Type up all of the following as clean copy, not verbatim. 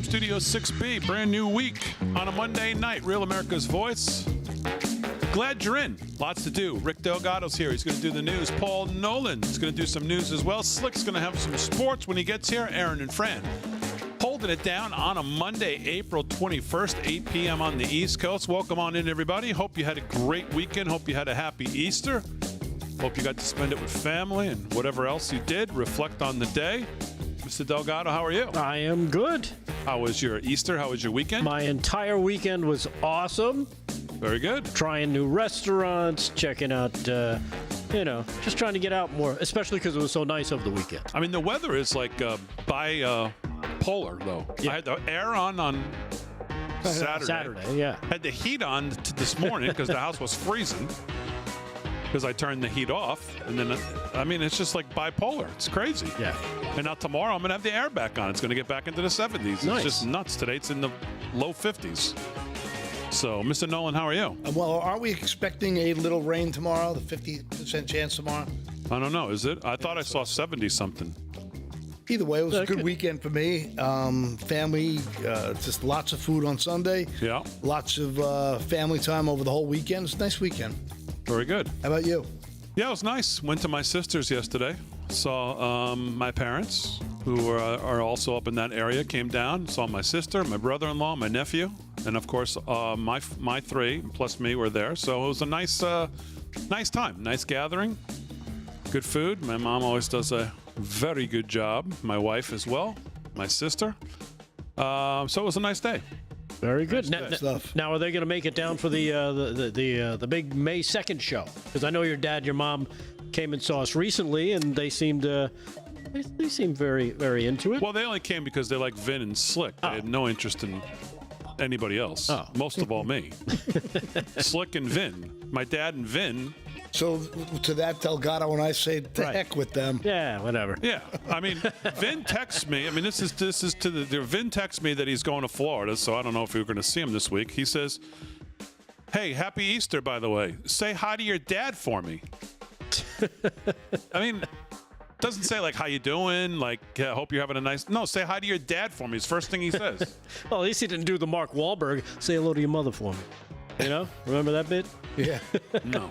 Studio 6B, brand new week on a Monday night. Real America's Voice. Glad you're in. Lots to do. Rick Delgado's here. He's going to do the news. Paul Nolan's going to do some news as well. Slick's going to have some sports when he gets here. Aaron and Fran holding it down on a Monday, April 21st, 8 p.m. on the East Coast. Welcome on in, everybody. Hope you had a great weekend. Hope you had a happy Easter. Hope you got to spend it with family and whatever else you did. Reflect on the day. Mr. Delgado, how are you? I am good. How was your Easter? How was your weekend? My entire weekend was awesome. Very good. Trying new restaurants, checking out, just trying to get out more, especially because it was so nice over the weekend. I mean, the weather is like bipolar, though. Yeah. I had the air on Saturday. Yeah. Had the heat on this morning because the house was freezing because I turned the heat off. And then, it's just like bipolar. It's crazy. Yeah. And now tomorrow I'm going to have the air back on. It's going to get back into the 70s. Nice. It's just nuts. Today it's in the low 50s. So, Mr. Nolan, how are you? Well, aren't we expecting a little rain tomorrow, the 50% chance tomorrow? I don't know. Is it? I thought I saw 70-something. Either way, it was a good weekend for me. Family, just lots of food on Sunday. Yeah. Lots of family time over the whole weekend. It's a nice weekend. Very good. How about you? Yeah, it was nice. Went to my sister's yesterday. Saw my parents, who are also up in that area, came down. Saw my sister, my brother-in-law, my nephew, and of course my three plus me were there. So it was a nice time, nice gathering, good food. My mom always does a very good job. My wife as well, my sister. So it was a nice day. Very good. Stuff. Now, are they going to make it down for the big May 2nd show? Because I know your dad, your mom came and saw us recently, and they seemed very, very into it. Well, they only came because they like Vin and Slick. They had no interest in anybody else. Oh. Most of all me. Slick and Vin. My dad and Vin. So to that, Delgado and I say, heck with them. Yeah, whatever. Yeah, Vin texts me. This is to the Vin texts me that he's going to Florida, so I don't know if we're going to see him this week. He says, "Hey, happy Easter, by the way. Say hi to your dad for me." Doesn't say like how you doing, like hope you're having a nice. No, say hi to your dad for me. It's the first thing he says. Well, at least he didn't do the Mark Wahlberg. Say hello to your mother for me. Remember that bit? Yeah. No.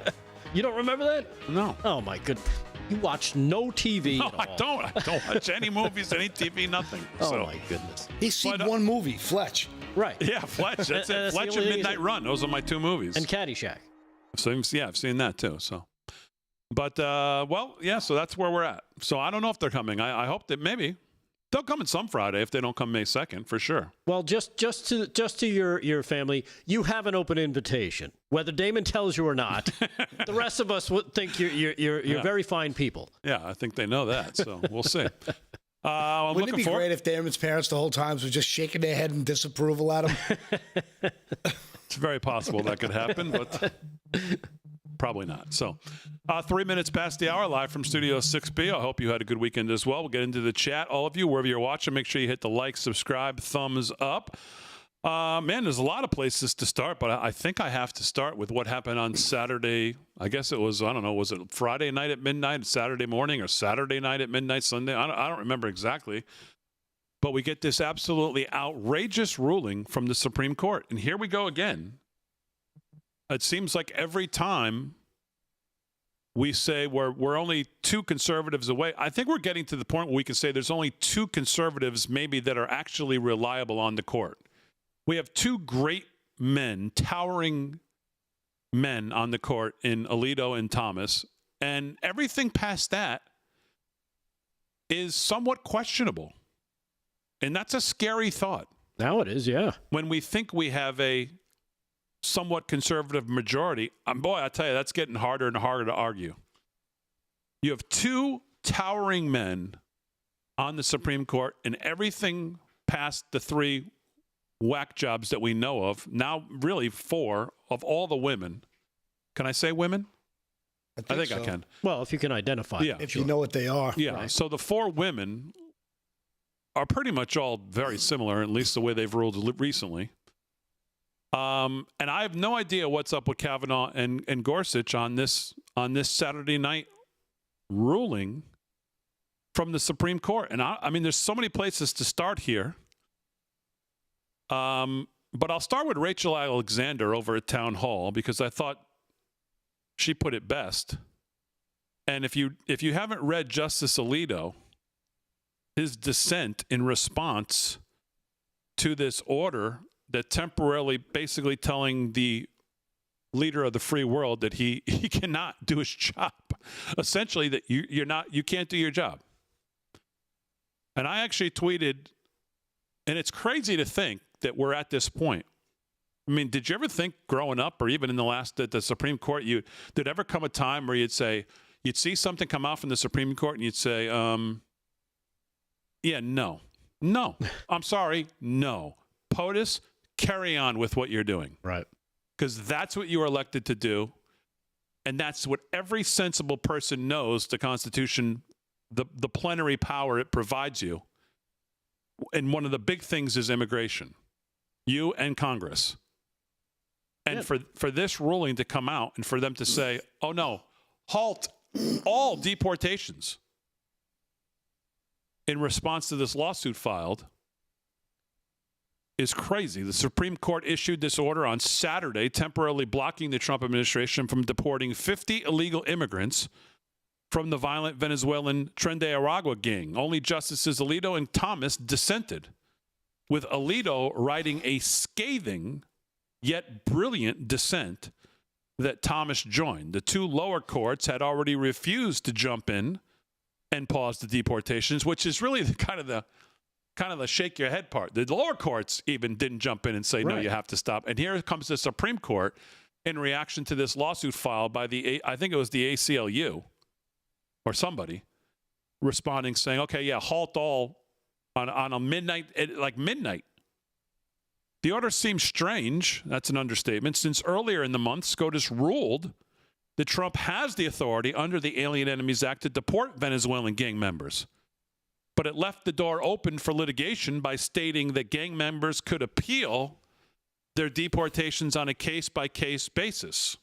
You don't remember that? No. Oh my goodness. You watch no TV No, at all. I don't. I don't watch any movies, any TV, nothing. Oh my goodness. He's seen one movie, Fletch. Right. Yeah, Fletch. That's it. Fletch and Midnight Run. Those are my two movies. And Caddyshack. So yeah, I've seen that too. So, but so that's where we're at. So I don't know if they're coming. I hope that maybe they'll come in some Friday if they don't come May 2nd for sure. Well, just to your family, you have an open invitation. Whether Damon tells you or not, the rest of us would think you're very fine people. Yeah, I think they know that. So we'll see. Wouldn't it be great if Damon's parents the whole time were just shaking their head in disapproval at him? It's very possible that could happen, but probably not. So 3 minutes past the hour, live from Studio 6B. I hope you had a good weekend as well. We'll get into the chat. All of you, wherever you're watching, make sure you hit the like, subscribe, thumbs up. There's a lot of places to start, but I think I have to start with what happened on Saturday. I guess it was, I don't know, was it Friday night at midnight, Saturday morning, or Saturday night at midnight, Sunday? I don't remember exactly. But we get this absolutely outrageous ruling from the Supreme Court. And here we go again. It seems like every time we say we're only two conservatives away, I think we're getting to the point where we can say there's only two conservatives maybe that are actually reliable on the court. We have two great men, towering men on the court in Alito and Thomas, and everything past that is somewhat questionable. And that's a scary thought. Now it is, yeah. When we think we have a somewhat conservative majority, boy, I tell you, that's getting harder and harder to argue. You have two towering men on the Supreme Court, and everything past the three whack jobs that we know of, now really four of all the women. Can I say women? I think so. I can. Well, if you can identify them. If you know what they are. Yeah, right. So the four women are pretty much all very similar, at least the way they've ruled recently. And I have no idea what's up with Kavanaugh and Gorsuch on this Saturday night ruling from the Supreme Court. And I mean, there's so many places to start here. But I'll start with Rachel Alexander over at Town Hall because I thought she put it best. And if you haven't read Justice Alito, his dissent in response to this order that temporarily basically telling the leader of the free world that he cannot do his job, essentially that you can't do your job. And I actually tweeted, and it's crazy to think that we're at this point. I mean, did you ever think growing up or even in at the Supreme Court, did ever come a time where you'd see something come out from the Supreme Court and you'd say, yeah, no, I'm sorry, no. POTUS, carry on with what you're doing. Right. Because that's what you were elected to do. And that's what every sensible person knows the Constitution, the plenary power it provides you. And one of the big things is immigration. You and Congress. And for this ruling to come out and for them to say, oh, no, halt all deportations in response to this lawsuit filed is crazy. The Supreme Court issued this order on Saturday, temporarily blocking the Trump administration from deporting 50 illegal immigrants from the violent Venezuelan Tren de Aragua gang. Only Justices Alito and Thomas dissented, with Alito writing a scathing yet brilliant dissent that Thomas joined. The two lower courts had already refused to jump in and pause the deportations, which is really kind of the shake your head part. The lower courts even didn't jump in and say, no, you have to stop. And here comes the Supreme Court in reaction to this lawsuit filed by I think it was the ACLU or somebody responding saying, okay, yeah, halt all on a midnight. The order seems strange. That's an understatement. Since earlier in the month, SCOTUS ruled that Trump has the authority under the Alien Enemies Act to deport Venezuelan gang members. But it left the door open for litigation by stating that gang members could appeal their deportations on a case-by-case basis.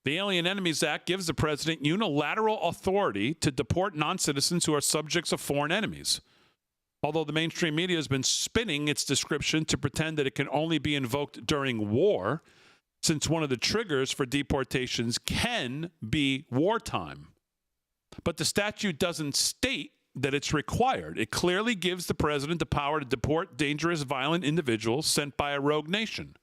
The Alien Enemies Act gives the president unilateral authority to deport non-citizens who are subjects of foreign enemies. Although the mainstream media has been spinning its description to pretend that it can only be invoked during war, since one of the triggers for deportations can be wartime. But the statute doesn't state that it's required. It clearly gives the president the power to deport dangerous, violent individuals sent by a rogue nation.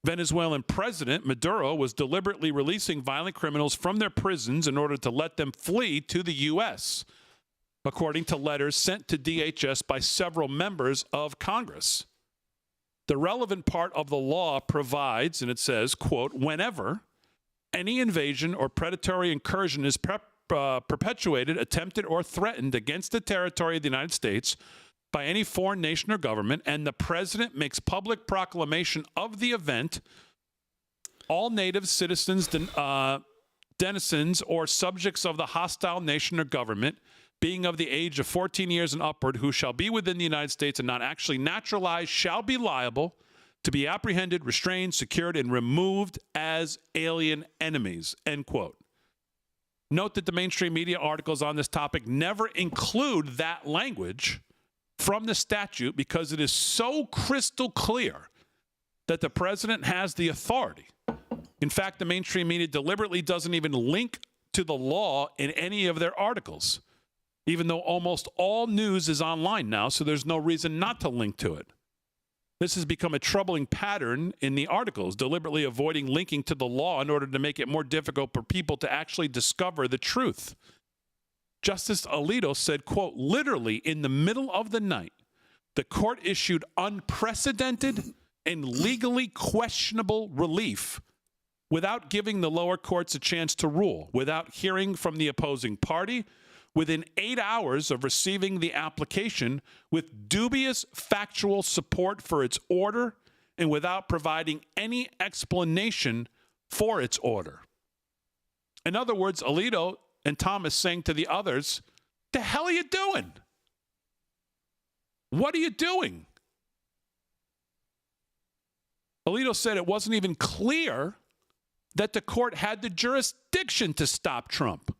Venezuelan President Maduro was deliberately releasing violent criminals from their prisons in order to let them flee to the U.S., according to letters sent to DHS by several members of Congress. The relevant part of the law provides, and it says, quote, whenever any invasion or predatory incursion is perpetuated, attempted, or threatened against the territory of the United States by any foreign nation or government, and the president makes public proclamation of the event, all native citizens, denizens, or subjects of the hostile nation or government, being of the age of 14 years and upward, who shall be within the United States and not actually naturalized, shall be liable to be apprehended, restrained, secured, and removed as alien enemies, end quote. Note that the mainstream media articles on this topic never include that language from the statute because it is so crystal clear that the president has the authority. In fact, the mainstream media deliberately doesn't even link to the law in any of their articles, even though almost all news is online now, so there's no reason not to link to it. This has become a troubling pattern in the articles, deliberately avoiding linking to the law in order to make it more difficult for people to actually discover the truth. Justice Alito said, quote, literally in the middle of the night, the court issued unprecedented and legally questionable relief without giving the lower courts a chance to rule, without hearing from the opposing party, within 8 hours of receiving the application, with dubious factual support for its order, and without providing any explanation for its order. In other words, Alito and Thomas saying to the others, the hell are you doing? What are you doing? Alito said it wasn't even clear that the court had the jurisdiction to stop Trump.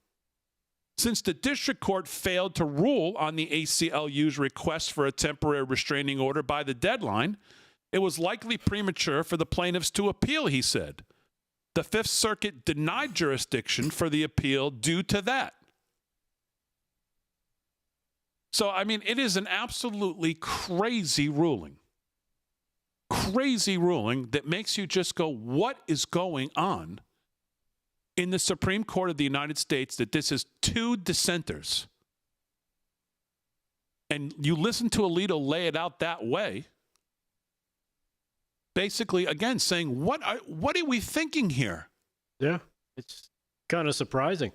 Since the district court failed to rule on the ACLU's request for a temporary restraining order by the deadline, it was likely premature for the plaintiffs to appeal, he said. The Fifth Circuit denied jurisdiction for the appeal due to that. So, I mean, it is an absolutely crazy ruling. Crazy ruling that makes you just go, what is going on in the Supreme Court of the United States that this is two dissenters? And you listen to Alito lay it out that way. Basically, again, saying, what are we thinking here? Yeah, it's kind of surprising.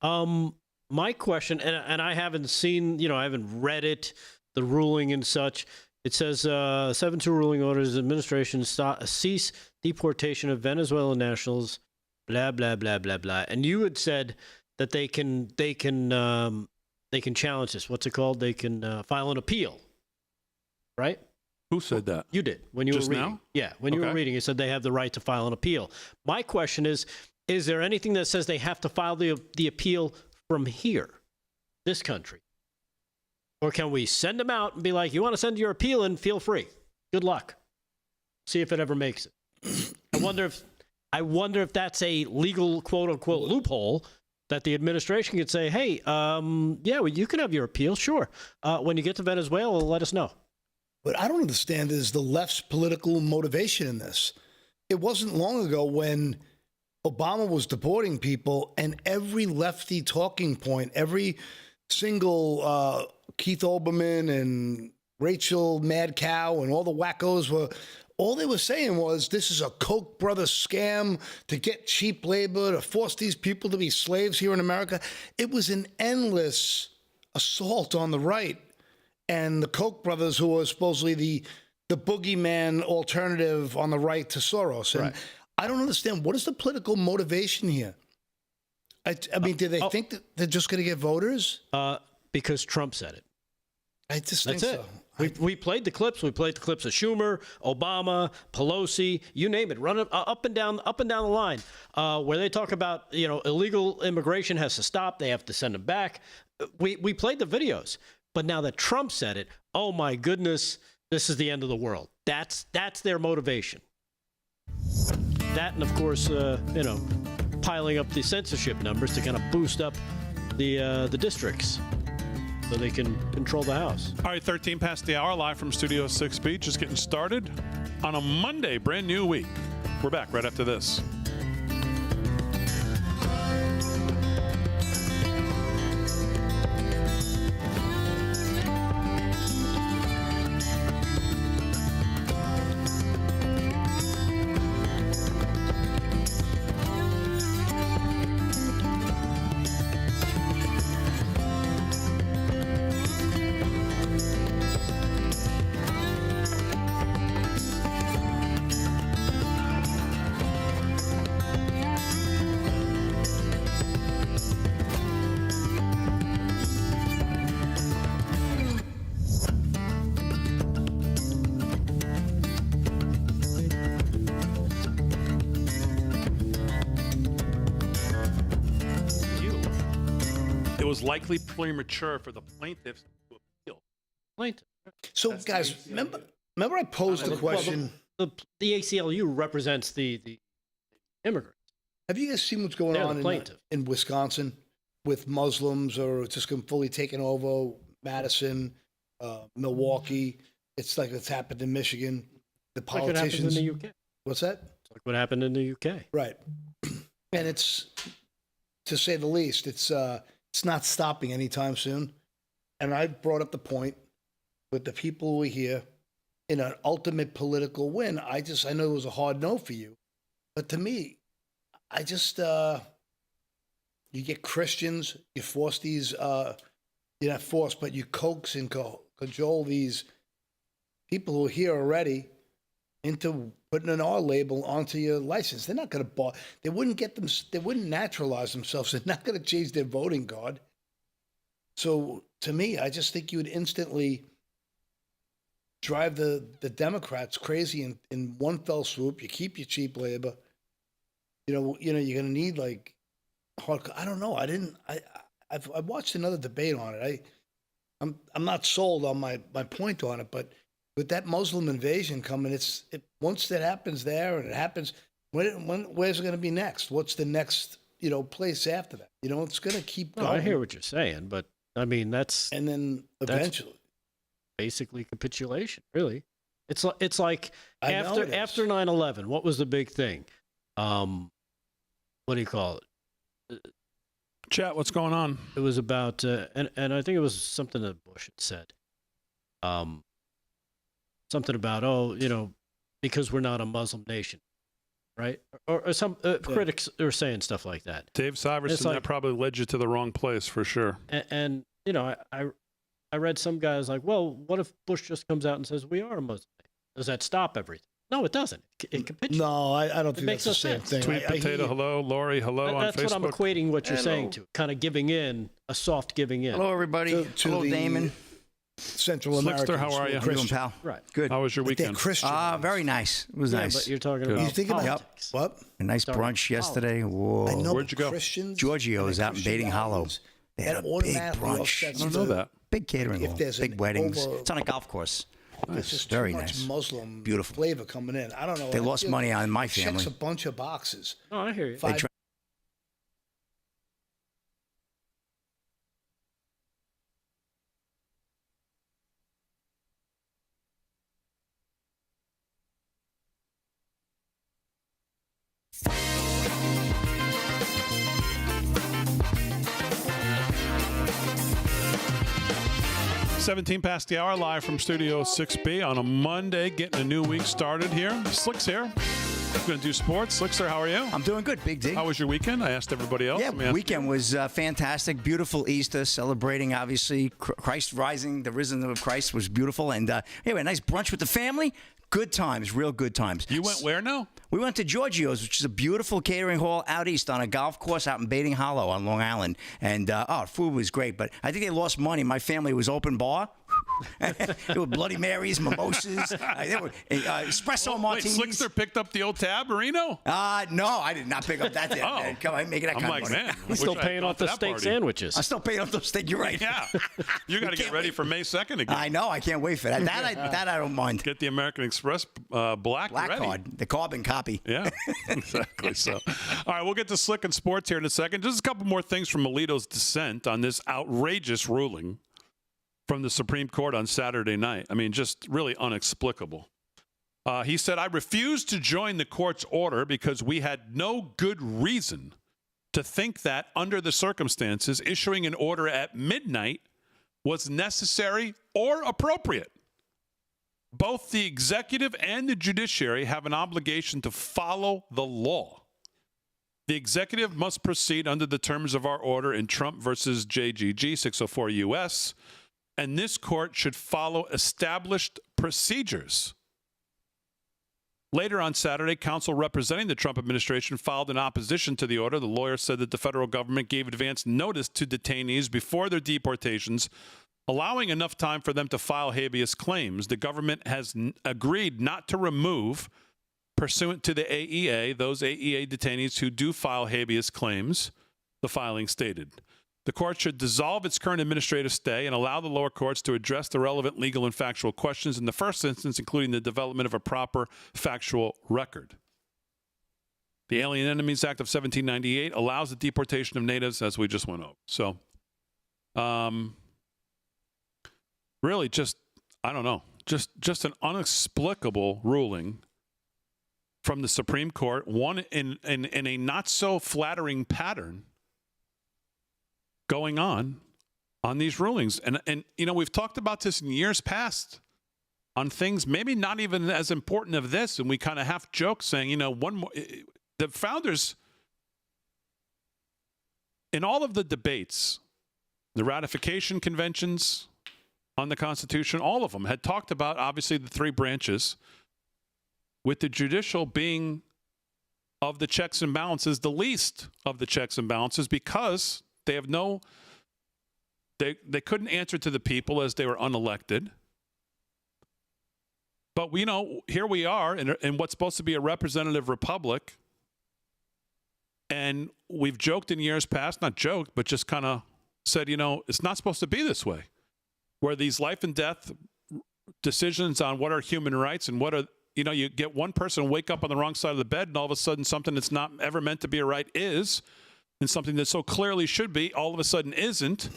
My question, and I haven't seen, I haven't read it, the ruling and such. It says 7-2 ruling orders administration cease deportation of Venezuelan nationals, blah blah blah blah blah. And you had said that they can challenge this. What's it called? They can file an appeal, right? Who said that? You did when you Just were reading. now? Yeah, when you were reading, it said they have the right to file an appeal. My question is there anything that says they have to file the appeal from here, this country? Or can we send them out and be like, you want to send your appeal in, feel free. Good luck. See if it ever makes it. I wonder if that's a legal quote unquote loophole that the administration could say, hey, you can have your appeal, sure. When you get to Venezuela, let us know. What I don't understand is the left's political motivation in this. It wasn't long ago when Obama was deporting people, and every lefty talking point, every single Keith Olbermann and Rachel Madcow and all the wackos all they were saying was, this is a Koch brothers scam to get cheap labor, to force these people to be slaves here in America. It was an endless assault on the right. And the Koch brothers, who were supposedly the boogeyman alternative on the right to Soros. And I don't understand. What is the political motivation here? I mean, do they think that they're just going to get voters? Because Trump said it. I just think That's so. We played the clips. We played the clips of Schumer, Obama, Pelosi, you name it. Run up and down the line, where they talk about illegal immigration has to stop. They have to send them back. We played the videos. But now that Trump said it, oh my goodness, this is the end of the world. That's their motivation. That, and of course, piling up the censorship numbers to kind of boost up the districts so they can control the House. All right, 13 past the hour, live from Studio 6B, just getting started on a Monday, brand new week. We're back right after this. Was likely premature for the plaintiffs to appeal. Plaintiff. So, that's guys, remember I posed the question. Well, the ACLU represents the immigrants. Have you guys seen what's going on in Wisconsin with Muslims, or just fully taken over Madison, Milwaukee? It's like it's happened in Michigan. The politicians. Like what happened in the UK. What's that? It's like what happened in the UK. Right. And it's, to say the least, it's not stopping anytime soon. And I brought up the point with the people who are here in an ultimate political win. I know it was a hard no for you. But to me, I just, you get Christians, you force these, you're not forced, but you coax and cajole these people who are here already into putting an R label onto your license. They're not going to they wouldn't naturalize themselves. They're not going to change their voting card. So to me, I just think you would instantly drive the Democrats crazy in one fell swoop. You keep your cheap labor. You're going to need like hard. I don't know. I've watched another debate on it. I'm not sold on my point on it, but with that Muslim invasion coming, once that happens there and it happens, where's it going to be next? What's the next place after that? It's going to keep going. I hear what you're saying, but I mean and then eventually, basically capitulation. Really, it's like after 9/11, what was the big thing? What do you call it? Chat, what's going on? It was about, and I think it was something that Bush had said. Something about, because we're not a Muslim nation, right? Or some critics are saying stuff like that. Dave Syverson, that probably led you to the wrong place for sure. And I read some guys like, well, what if Bush just comes out and says we are a Muslim nation? Does that stop everything? No, it doesn't. It capitulates. No, I don't think makes that's the no same sense. thing. Tweet potato, hello. Lori, hello on Facebook. That's what I'm equating what you're saying to. Kind of giving in, a soft giving in. Hello, everybody. Hello, Damon. Central America. Slickster, how are you? How you doing, pal? Right. Good. How was your They're weekend? Christian. Very nice. It was nice. But you're talking about You think about politics. what? A nice brunch yesterday. Whoa. I know. Where'd you go? Christians, Giorgio's out in Christian Bating Hollow. values, They had that a big automatically brunch. offsets I don't know the- that. Big catering If hall, there's big an weddings. over- It's on a golf course. There's just Very too much nice. Muslim Beautiful. flavor coming in. I don't know. They I lost feel money on my it checks family. a bunch of boxes. Oh, I hear you. Five- They $17 past the hour, live from Studio 6B on a Monday, getting a new week started here. Slick's here. We're going to do sports. Slickster, how are you? I'm doing good, Big D. How was your weekend? I asked everybody else. Yeah, Let me ask weekend was fantastic. Beautiful Easter, celebrating, obviously, Christ rising, the risen of Christ was beautiful. And anyway, a nice brunch with the family. Good times, real good times. you. You went where now? We went to Giorgio's, which is a beautiful catering hall out east on a golf course out in Bating Hollow on Long Island. And, food was great. But I think they lost money. My family was open bar. There were Bloody Marys, mimosas. There were espresso Wait, martinis. Slickster picked up the old tab, Marino? No, I did not pick up that. Oh. Come on, making that I'm kind like, of money. man. He's still paying off the steak sandwiches. I'm still paying off those things. You're right. Yeah. You got to get can't ready wait. for May 2nd again. I know. I can't wait for that. That I don't mind. Get the American Express black ready. card, the carbon copy. Yeah, exactly. So, all right, we'll get to Slick and Sports here in a second. Just a couple more things from Alito's dissent on this outrageous ruling from the Supreme Court on Saturday night. I mean, just really inexplicable. He said, I refused to join the court's order because we had no good reason to think that under the circumstances, issuing an order at midnight was necessary or appropriate. Both the executive and the judiciary have an obligation to follow the law. The executive must proceed under the terms of our order in Trump versus JGG 604 U.S., and this court should follow established procedures. Later on Saturday, counsel representing the Trump administration filed an opposition to the order. The lawyer said that the federal government gave advance notice to detainees before their deportations, allowing enough time for them to file habeas claims. The government has agreed not to remove, pursuant to the AEA, those AEA detainees who do file habeas claims, the filing stated. The court should dissolve its current administrative stay and allow the lower courts to address the relevant legal and factual questions in the first instance, including the development of a proper factual record. The Alien Enemies Act of 1798 allows the deportation of natives, as we just went over. So, really just, I don't know, just an inexplicable ruling from the Supreme Court, one in a not so flattering pattern going on these rulings. And you know, we've talked about this in years past on things maybe not even as important as this, and we kind of half joke saying, you know, one more, the founders in all of the debates, the ratification conventions on the Constitution, all of them had talked about obviously the three branches, with the judicial being of the checks and balances, the least of the checks and balances, because they have they couldn't answer to the people as they were unelected. But we know, here we are in what's supposed to be a representative republic. And we've joked in years past, not joked, but just kind of said, it's not supposed to be this way, where these life and death decisions on what are human rights and what are, you get one person wake up on the wrong side of the bed and all of a sudden something that's not ever meant to be a right is, and something that so clearly should be all of a sudden isn't.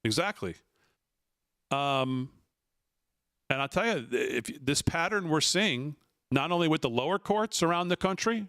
Exactly. And I'll tell you, if this pattern we're seeing, not only with the lower courts around the country,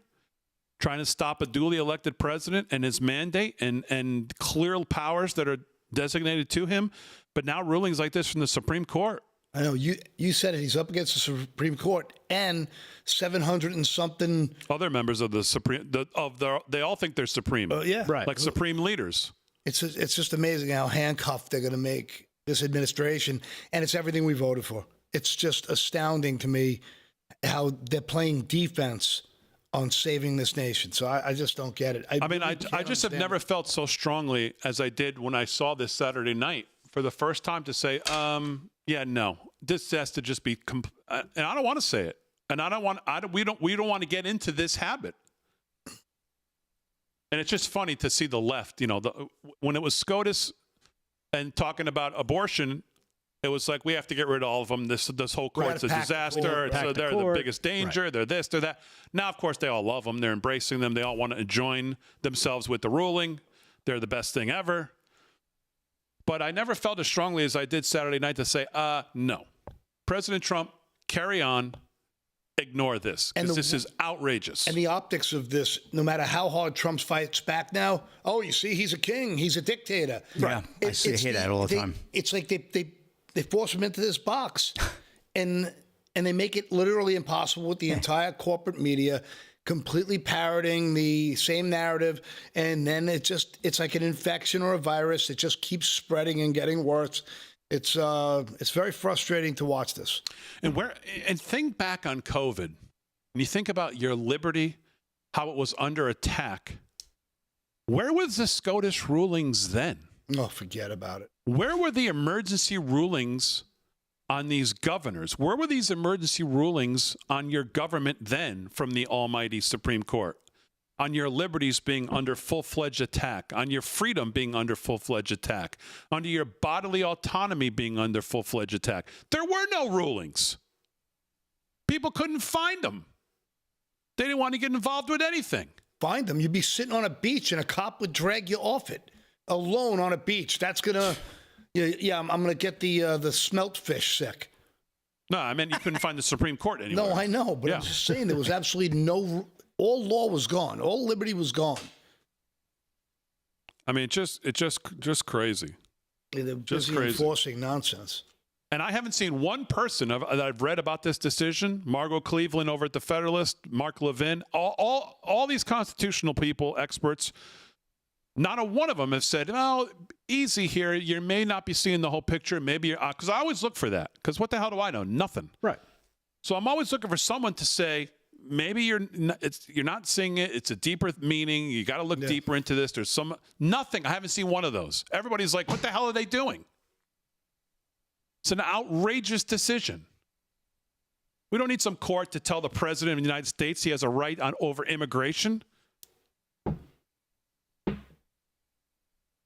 trying to stop a duly elected president and his mandate and clear powers that are designated to him, but now rulings like this from the Supreme Court. I know you said it. He's up against the Supreme Court and 700 and something other members of the Supreme. They all think they're supreme. Yeah, right. Like supreme leaders. It's just amazing how handcuffed they're going to make this administration, and it's everything we voted for. It's just astounding to me how they're playing defense on saving this nation. So I just don't get it. I just have never felt so strongly as I did when I saw this Saturday night for the first time to say, yeah, no, this has to just be, and I don't want to say it, and we don't want to get into this habit. And it's just funny to see the left, when it was SCOTUS and talking about abortion, it was like, we have to get rid of all of them. This whole court's a disaster. So they're the biggest danger. Right. They're this, they're that. Now, of course, they all love them. They're embracing them. They all want to join themselves with the ruling. They're the best thing ever. But I never felt as strongly as I did Saturday night to say, no. President Trump, carry on. Ignore this, because this is outrageous. And the optics of this, no matter how hard Trump fights back now, you see, he's a king. He's a dictator. Yeah, I hear that all the time. It's like they force him into this box, and they make it literally impossible with the entire corporate media completely parroting the same narrative, and then it's like an infection or a virus. It just keeps spreading and getting worse. It's very frustrating to watch this. And think back on COVID, and you think about your liberty, how it was under attack. Where was the SCOTUS rulings then? Oh, forget about it. Where were the emergency rulings on these governors? Where were these emergency rulings on your government then from the almighty Supreme Court? On your liberties being under full-fledged attack, on your freedom being under full-fledged attack, under your bodily autonomy being under full-fledged attack. There were no rulings. People couldn't find them. They didn't want to get involved with anything. Find them. You'd be sitting on a beach and a cop would drag you off it. Alone on a beach. That's gonna, I'm gonna get the smelt fish sick. No, I meant you couldn't find the Supreme Court anywhere. No, I know, but I'm just saying there was absolutely all law was gone. All liberty was gone. I mean, it's just crazy. They're busy enforcing nonsense. And I haven't seen one person that I've read about this decision. Margot Cleveland over at the Federalist, Mark Levin, all these constitutional people, experts. Not a one of them have said, "Oh, easy here. You may not be seeing the whole picture. Maybe you're," because I always look for that. Because what the hell do I know? Nothing. Right. So I'm always looking for someone to say, maybe you're not seeing it. It's a deeper meaning. You got to look deeper into this. There's nothing. I haven't seen one of those. Everybody's like, what the hell are they doing? It's an outrageous decision. We don't need some court to tell the president of the United States he has a right over immigration.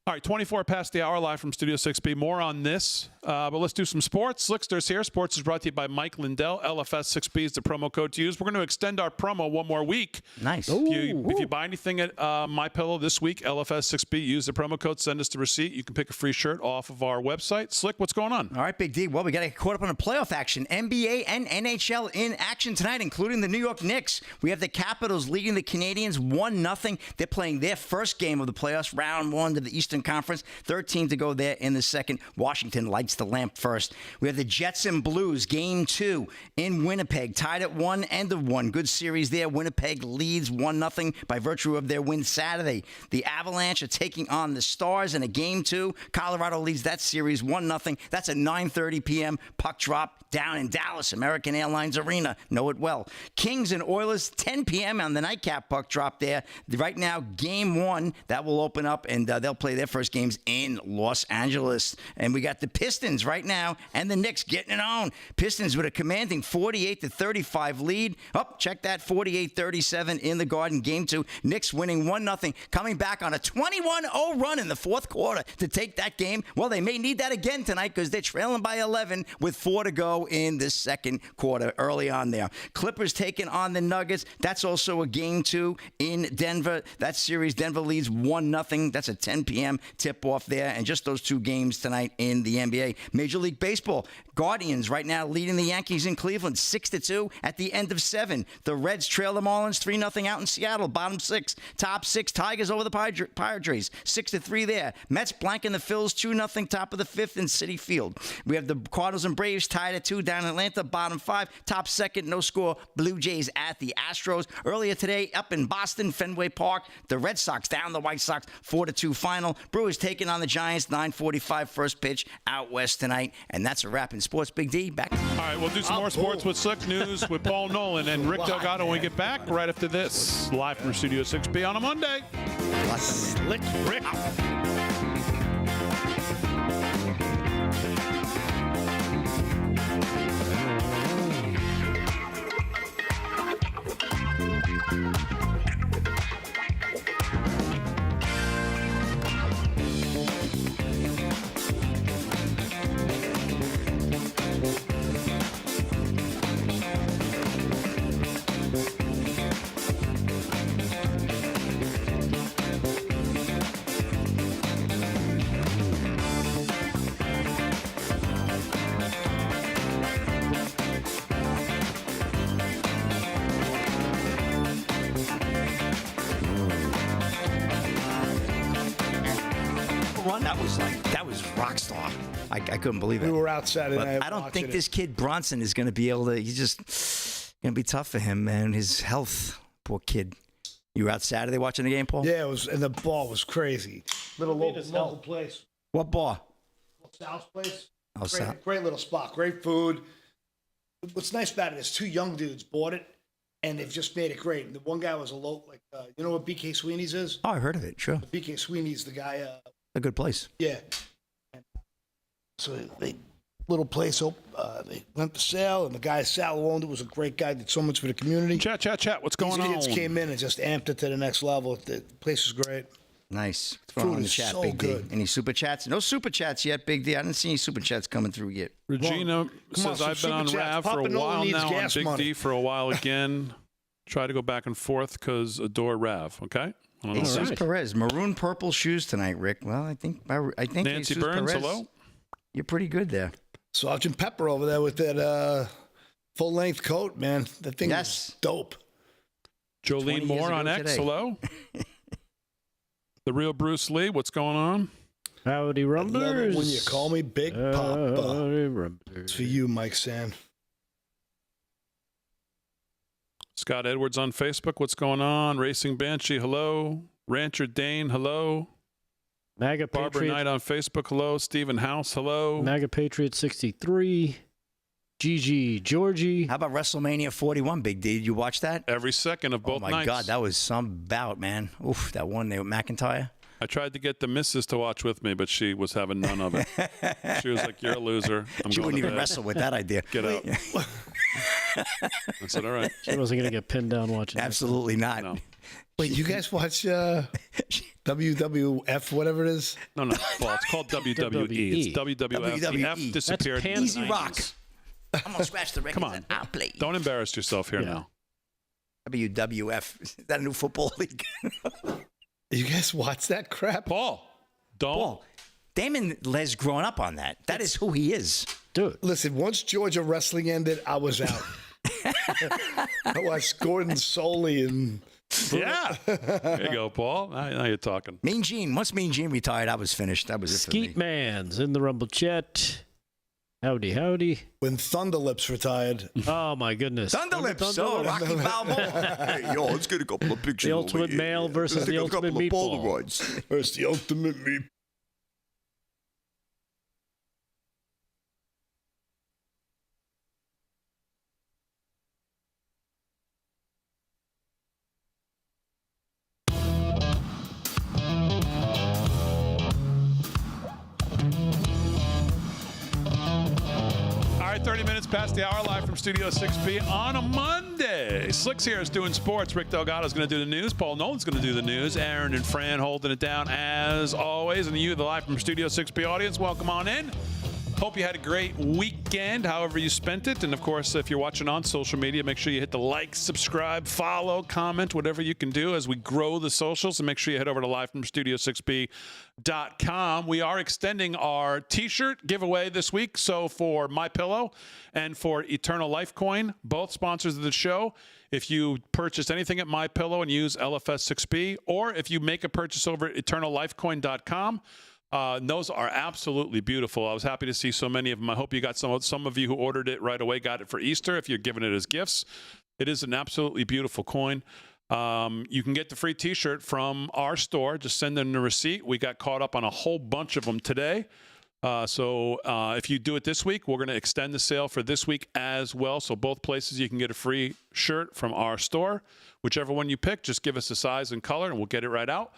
All right, 24 past the hour, live from Studio 6B. More on this, but let's do some sports. Slickster's here. Sports is brought to you by Mike Lindell. LFS 6B is the promo code to use. We're going to extend our promo one more week. Nice. If you buy anything at MyPillow this week, LFS 6B, use the promo code, send us the receipt. You can pick a free shirt off of our website. Slick, what's going on? All right, Big D. Well, we got to get caught up on the playoff action. NBA and NHL in action tonight, including the New York Knicks. We have the Capitals leading the Canadians 1-0. They're playing their first game of the playoffs, round one of the Eastern Conference. 13 to go there in the second. Washington lights the lamp first. We have the Jets and Blues, game 2 in Winnipeg, tied at 1 end of 1. Good series there. Winnipeg leads 1-0 by virtue of their win Saturday. The Avalanche are taking on the Stars in a game 2. Colorado leads that series 1-0. That's a 9:30 p.m. puck drop down in Dallas, American Airlines Arena. Know it well. Kings and Oilers, 10 p.m. on the nightcap puck drop there. Right now, game 1, that will open up, and they'll play their first games in Los Angeles. And we got the Pistons right now and the Knicks getting it on. Pistons with a commanding 48-35 lead. Oh, check that, 48-37 in the Garden. Game 2. Knicks winning 1-0, coming back on a 21-0 run in the fourth quarter to take that game. Well, they may need that again tonight because they're trailing by 11 with 4 to go in the second quarter early on there. Clippers taking on the Nuggets. That's also a game 2 in Denver. That series, Denver leads 1-0. That's a 10 p.m. tip-off there. And just those 2 games tonight in the NBA. Major League Baseball, Guardians right now leading the Yankees in Cleveland 6-2 at the end of 7. The Reds trail the Marlins 3-0 out in Seattle, bottom 6. Top 6, Tigers over the Padres 6-3 there. Mets blanking the Phils 2-0, top of the 5th in Citi Field. We have the Cardinals and Braves tied at 2 down in Atlanta, bottom 5. Top 2nd, no score, Blue Jays at the Astros. Earlier today, up in Boston, Fenway Park, the Red Sox down the White Sox 4-2 final. Brewers taking on the Giants, 9:45 first pitch out west tonight. And that's a wrap in sports. Big D, back. All right, we'll do some more sports with Slick News with Paul Nolan and Rick Delgado when we get back right after this. Live from Studio 6B on a Monday. Slick Rick. That was rock star. I couldn't believe it. We were out Saturday night. I don't think watching this kid Bronson is going to be able to. He's just going to be tough for him, man. His health, poor kid. You were out Saturday watching the game, Paul? Yeah, it was, and the ball was crazy. Little local place. What ball? Sal's place. Oh, Sal. Great little spot. Great food. What's nice about it is 2 young dudes bought it, and they've just made it great. And the one guy was a local, you know what BK Sweeney's is? Oh, I heard of it. Sure. BK Sweeney's the guy. A good place. Yeah. So they little place. They went to sale, and the guy Sal who owned it was a great guy. Did so much for the community. Chat. What's going on? These kids came in and just amped it to the next level. The place is great. Nice. Food on the is chat, so Big good. D. Any super chats? No super chats yet, Big D. I didn't see any super chats coming through yet. Regina Come on, says, some I've been on super chats. Rav for Papa a Nolan while needs now, on gas Big money. D for a while again. Try to go back and forth because adore Rav, okay? I don't know. Jesus Perez, maroon purple shoes tonight, Rick. Well, I think Nancy Jesus Burns, Perez, hello? You're pretty good there. Sergeant Pepper over there with that full-length coat, man. That thing is dope. 20 Jolene years Moore ago on X, today. hello? The real Bruce Lee, what's going on? Howdy, I love Rumblers. it when you call me Big Papa. Howdy, Rumblers. It's for you, Mike San. Scott Edwards on Facebook, what's going on? Racing Banshee, hello? Rancher Dane, hello? MAGA Barbara Patriot. Knight on Facebook, hello? Stephen House, hello? MAGA Patriot 63. Gigi Georgie. How about WrestleMania 41, Big D? Did you watch that? Every second of both Oh, my nights. God. That was some bout, man. Oof, that one there with McIntyre. I tried to get the missus to watch with me, but she was having none of it. She was like, you're a loser. I'm She going wouldn't to even bed. wrestle with that idea. Get out. I said, all right. She wasn't going to get pinned down watching that. Absolutely not. No. Wait, you guys watch WWF, whatever it is? No, Paul, it's called WWE. It's WWF. The F WWE. disappeared. in the Easy 90s. rock. I'm going to scratch the record. Come on. I'll play. Don't embarrass yourself here Yeah. now. WWF. Is that a new football league? You guys watch that crap? Paul, don't. Paul, Damon has grown up on that. That is who he is. Dude. Listen, once Georgia wrestling ended, I was out. I watched Gordon Soley and Yeah. There you go, Paul. Now you're talking. Mean Gene. Once Mean Gene retired, I was finished. That was it for Skeet me. Man's in the Rumble chat. Howdy, howdy. when Thunderlips retired. Oh, my goodness. Thunderlips. Oh, Rocky Balboa. Hey, yo, let's get a couple of pictures. The ultimate male versus the ultimate meatball. Where's the ultimate meat? past the hour, live from Studio 6B on a Monday. Slicks here is doing sports. Rick Delgado's going to do the news. Paul Nolan's going to do the news. Aaron and Fran holding it down as always. And you, the live from Studio 6B audience, welcome on in. Hope you had a great weekend, however you spent it. And, of course, if you're watching on social media, make sure you hit the like, subscribe, follow, comment, whatever you can do as we grow the socials. And make sure you head over to livefromstudio6b.com. We are extending our T-shirt giveaway this week. So for MyPillow and for Eternal Life Coin, both sponsors of the show, if you purchase anything at MyPillow and use LFS6B, or if you make a purchase over at eternallifecoin.com, those are absolutely beautiful. I was happy to see so many of them. I hope you got some of you who ordered it right away got it for Easter if you're giving it as gifts. It is an absolutely beautiful coin. You can get the free T-shirt from our store. Just send them the receipt. We got caught up on a whole bunch of them today. So if you do it this week, we're going to extend the sale for this week as well. So both places you can get a free shirt from our store. Whichever one you pick, just give us a size and color, and we'll get it right out.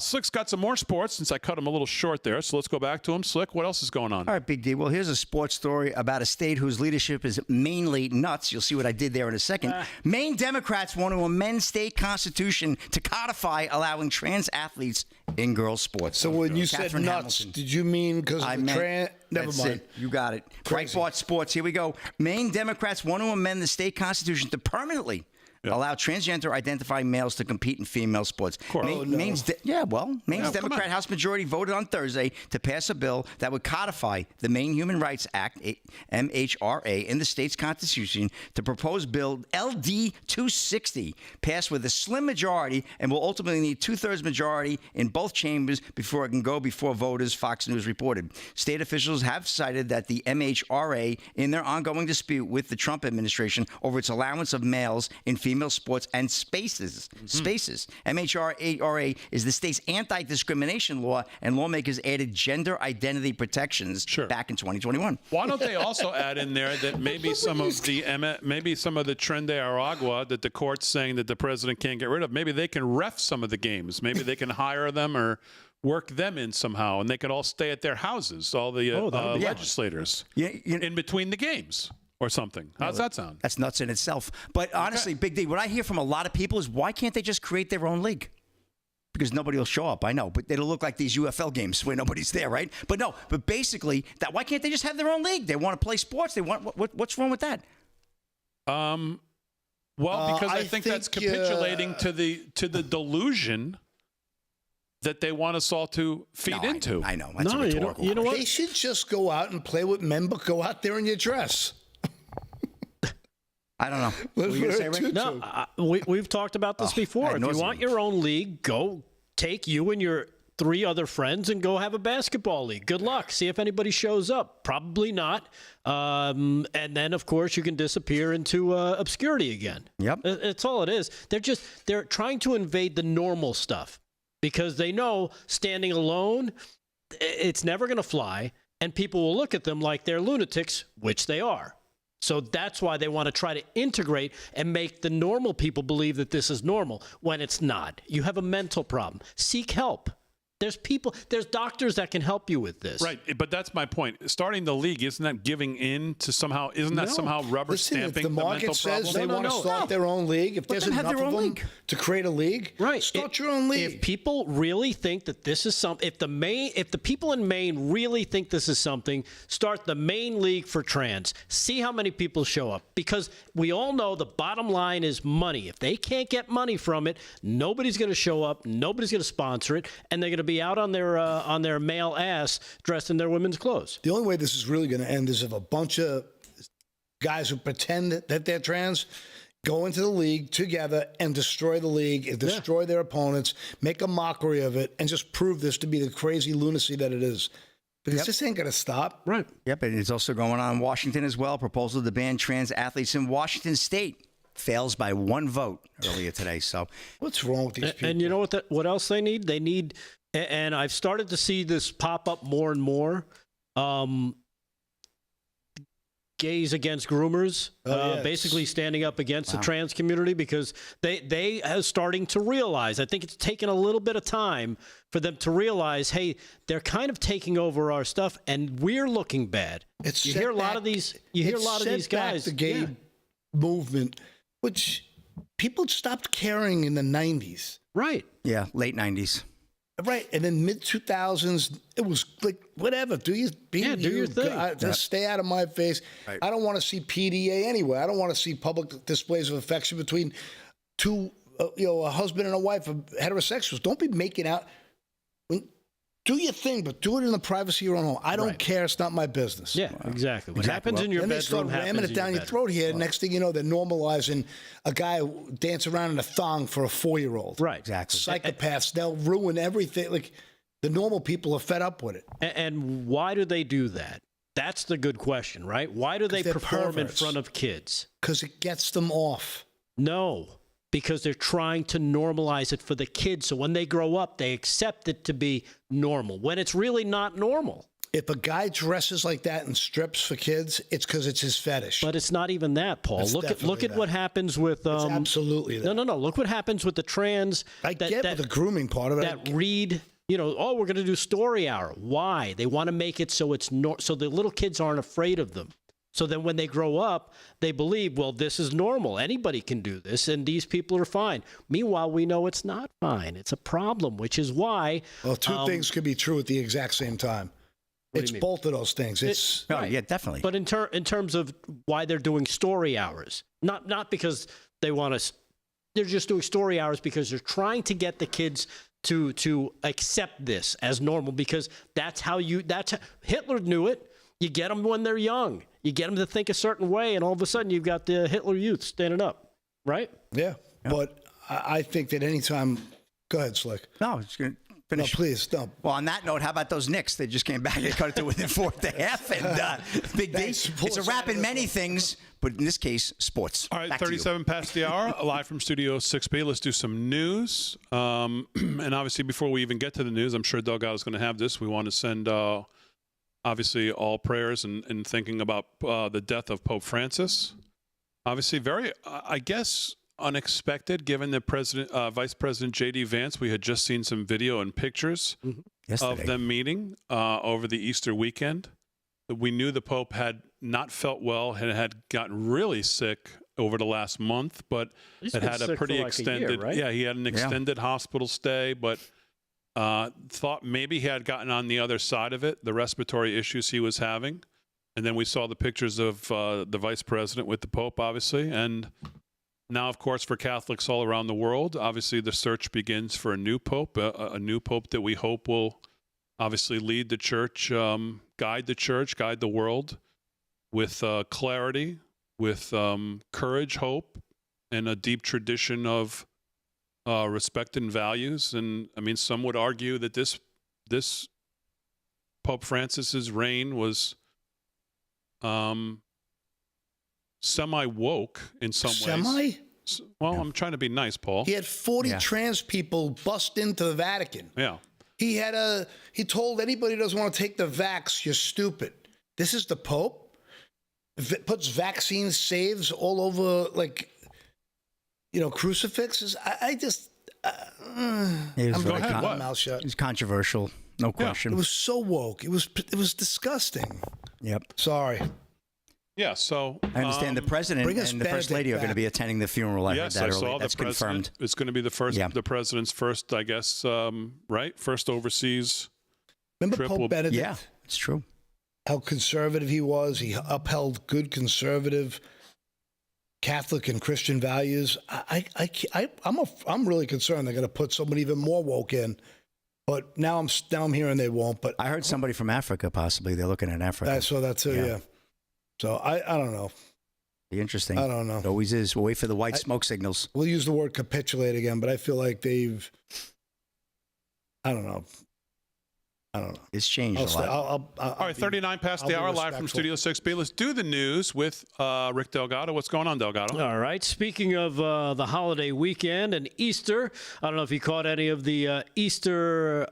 Slick's got some more sports since I cut him a little short there. So let's go back to him. Slick, what else is going on? All right, Big D. Well, here's a sports story about a state whose leadership is mainly nuts. You'll see what I did there in a second. Maine Democrats want to amend state constitution to codify allowing trans athletes in girls' sports. So when you said Catherine nuts, Hamilton. did you mean because of I the meant, trans? Never that's mind. it. You got it. Crazy. Breitbart Sports. Here we go. Maine Democrats want to amend the state constitution to permanently allow transgender identifying males to compete in female sports. Maine's Democrat House majority voted on Thursday to pass a bill that would codify the Maine Human Rights Act, MHRA, in the state's constitution. The proposed bill, LD 260, passed with a slim majority and will ultimately need two-thirds majority in both chambers before it can go before voters, Fox News reported. State officials have cited that the MHRA in their ongoing dispute with the Trump administration over its allowance of males in female sports and spaces. MHRA is the state's anti-discrimination law, and lawmakers added gender identity protections back in 2021. Why don't they also add in there that maybe some of the Tren de Aragua that the court's saying that the president can't get rid of, maybe they can ref some of the games. Maybe they can hire them or work them in somehow, and they could all stay at their houses, all the legislators, in between the games. Or something. How's that sound? That's nuts in itself. But honestly, Big D, what I hear from a lot of people is, why can't they just create their own league? Because nobody will show up, I know. But it'll look like these UFL games where nobody's there, right? But no, but basically, why can't they just have their own league? They want to play sports. They want what's wrong with that? Well, because I think that's capitulating to the delusion that they want us all to feed into. I know. That's rhetorical. You know what? They should just go out and play with men, but go out there in your dress. I don't know. What were you going to say, Rick? No, we've talked about this before. If you want your own league, go take you and your 3 other friends and go have a basketball league. Good luck. See if anybody shows up. Probably not. And then, of course, you can disappear into obscurity again. Yep. That's all it is. They're trying to invade the normal stuff because they know standing alone, it's never going to fly, and people will look at them like they're lunatics, which they are. So that's why they want to try to integrate and make the normal people believe that this is normal when it's not. You have a mental problem. Seek help. There's doctors that can help you with this. Right, but that's my point. Starting the league, isn't that giving in to somehow, somehow rubber stamping if the market mental says problem? they want to start their own league, if there's enough of them to create a league, start your own league. If people really think that this is something, if the people in Maine really think this is something, start the Maine League for Trans. See how many people show up, because we all know the bottom line is money. If they can't get money from it, nobody's going to show up, nobody's going to sponsor it, and they're going to be out on their male ass dressed in their women's clothes. The only way this is really going to end is if a bunch of guys who pretend that they're trans go into the league together and destroy the league, destroy their opponents, make a mockery of it, and just prove this to be the crazy lunacy that it is. Because this ain't going to stop. Right. Yep, and it's also going on in Washington as well. Proposal to ban trans athletes in Washington State fails by 1 vote earlier today. So what's wrong with these people? And you know what else they need? They need, and I've started to see this pop up more and more, gays against groomers, yeah, basically standing up against the trans community because they are starting to realize. I think it's taken a little bit of time for them to realize, hey, they're kind of taking over our stuff, and we're looking bad. You hear a lot of these guys. The gay movement, which people stopped caring in the 90s. Right. Yeah, late 90s. Right, and then mid 2000s, it was like whatever. Do your thing. Just stay out of my face. Right. I don't want to see PDA anyway. I don't want to see public displays of affection between two, a husband and a wife of heterosexuals. Don't be making out. Do your thing, but do it in the privacy of your own home. I don't care. It's not my business. Yeah, exactly. What happens in your then bedroom they start ramming it down your throat here. Next thing you know, they're normalizing a guy who dance around in a thong for a 4-year-old. Right. Exactly. Psychopaths. They'll ruin everything. Like the normal people are fed up with it. And why do they do that? That's the good question, right? Why do they perform in front of kids? Because it gets them off. No, because they're trying to normalize it for the kids. So when they grow up, they accept it to be normal when it's really not normal. If a guy dresses like that and strips for kids, it's because it's his fetish. But it's not even that, Paul. It's Look at what happens with. It's absolutely that. No. Look what happens with the trans. I get the grooming part of it. That read. Oh, we're going to do story hour. Why? They want to make it so it's so the little kids aren't afraid of them. So then when they grow up, they believe, well, this is normal. Anybody can do this, and these people are fine. Meanwhile, we know it's not fine. It's a problem, which is why... Well, two things could be true at the exact same time. It's both of those things. Yeah, definitely. But in terms of why they're doing story hours, not because they want to... They're just doing story hours because they're trying to get the kids to accept this as normal, because that's how Hitler knew it. You get them when they're young. You get them to think a certain way, and all of a sudden you've got the Hitler Youth standing up, right? Yeah, but I think that anytime... Go ahead, Slick. No, it's going to finish. No, please, no. Well, on that note, how about those Knicks? They just came back and cut it to within 4th half. And Big D, it's a wrap in many things, but in this case, sports. All right, Back to you. 37 past the hour, live from Studio 6B. Let's do some news. And obviously, before we even get to the news, I'm sure Delgado's going to have this. We want to send... obviously, all prayers and thinking about the death of Pope Francis. Obviously, very, I guess, unexpected, given that Vice President J.D. Vance, we had just seen some video and pictures of them meeting over the Easter weekend. We knew the Pope had not felt well and had gotten really sick over the last month, but it had a pretty extended, year, right? Yeah, he had an extended hospital stay, but thought maybe he had gotten on the other side of it, the respiratory issues he was having. And then we saw the pictures of the vice president with the Pope, obviously. And now, of course, for Catholics all around the world, obviously the search begins for a new Pope, a new Pope that we hope will obviously lead the church, guide the world with clarity, with courage, hope, and a deep tradition of respect and values. And I mean, some would argue that this Pope Francis's reign was semi-woke in some ways. Well, I'm trying to be nice, Paul. He had 40 trans people bust into the Vatican. Yeah. He told anybody who doesn't want to take the vax, you're stupid. This is the Pope? Puts vaccine saves all over, like, crucifixes. I'm Go ahead. My mouth shut. It's controversial, no question. It was so woke. It was disgusting. Yep. Sorry. Yeah, so I understand the president and the first lady are going to be attending the funeral. I heard that I earlier. saw That's the president. confirmed. It's going to be the president's first, I guess, first overseas. Remember trip. Pope Benedict? Yeah, it's true. How conservative he was. He upheld good conservative Catholic and Christian values. I'm really concerned they're going to put someone even more woke in. But now I'm hearing they won't. But I heard somebody from Africa, possibly. They're looking at Africa. I saw that too. Yeah. So I don't know. Be interesting. I don't know. It always is. We'll wait for the white smoke signals. We'll use the word capitulate again, but I feel like I don't know. It's changed a lot. All right, 39 past the hour, live from Studio 6B. Let's do the news with Rick Delgado. What's going on, Delgado? All right. Speaking of the holiday weekend and Easter, I don't know if you caught any of the Easter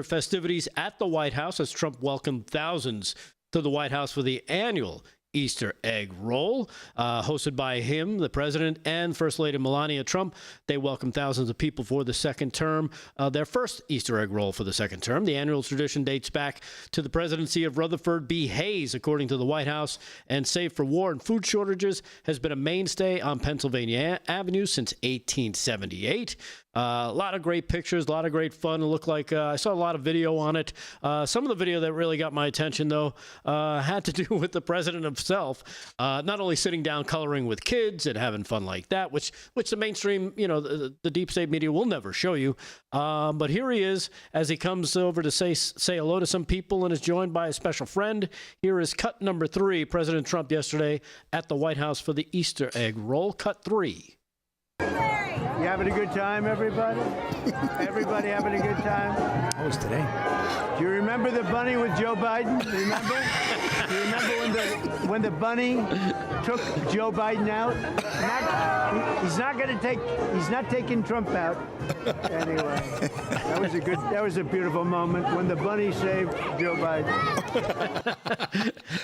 festivities at the White House as Trump welcomed thousands to the White House for the annual Easter egg roll, hosted by him, the president, and First Lady Melania Trump. They welcome thousands of people for the second term, their first Easter egg roll for the second term. The annual tradition dates back to the presidency of Rutherford B. Hayes, according to the White House, and save for war and food shortages, has been a mainstay on Pennsylvania Avenue since 1878. A lot of great pictures, a lot of great fun. It looked like I saw a lot of video on it. Some of the video that really got my attention, though, had to do with the president himself, not only sitting down coloring with kids and having fun like that, which the mainstream, the deep state media will never show you. But here he is as he comes over to say hello to some people and is joined by a special friend. Here is cut number 3, President Trump yesterday at the White House for the Easter egg roll. Cut 3. You having a good time, everybody? Everybody having a good time? How was today? Do you remember the bunny with Joe Biden? Remember? Do you remember when the bunny took Joe Biden out? He's not taking Trump out. Anyway, that was a beautiful moment when the bunny saved Joe Biden.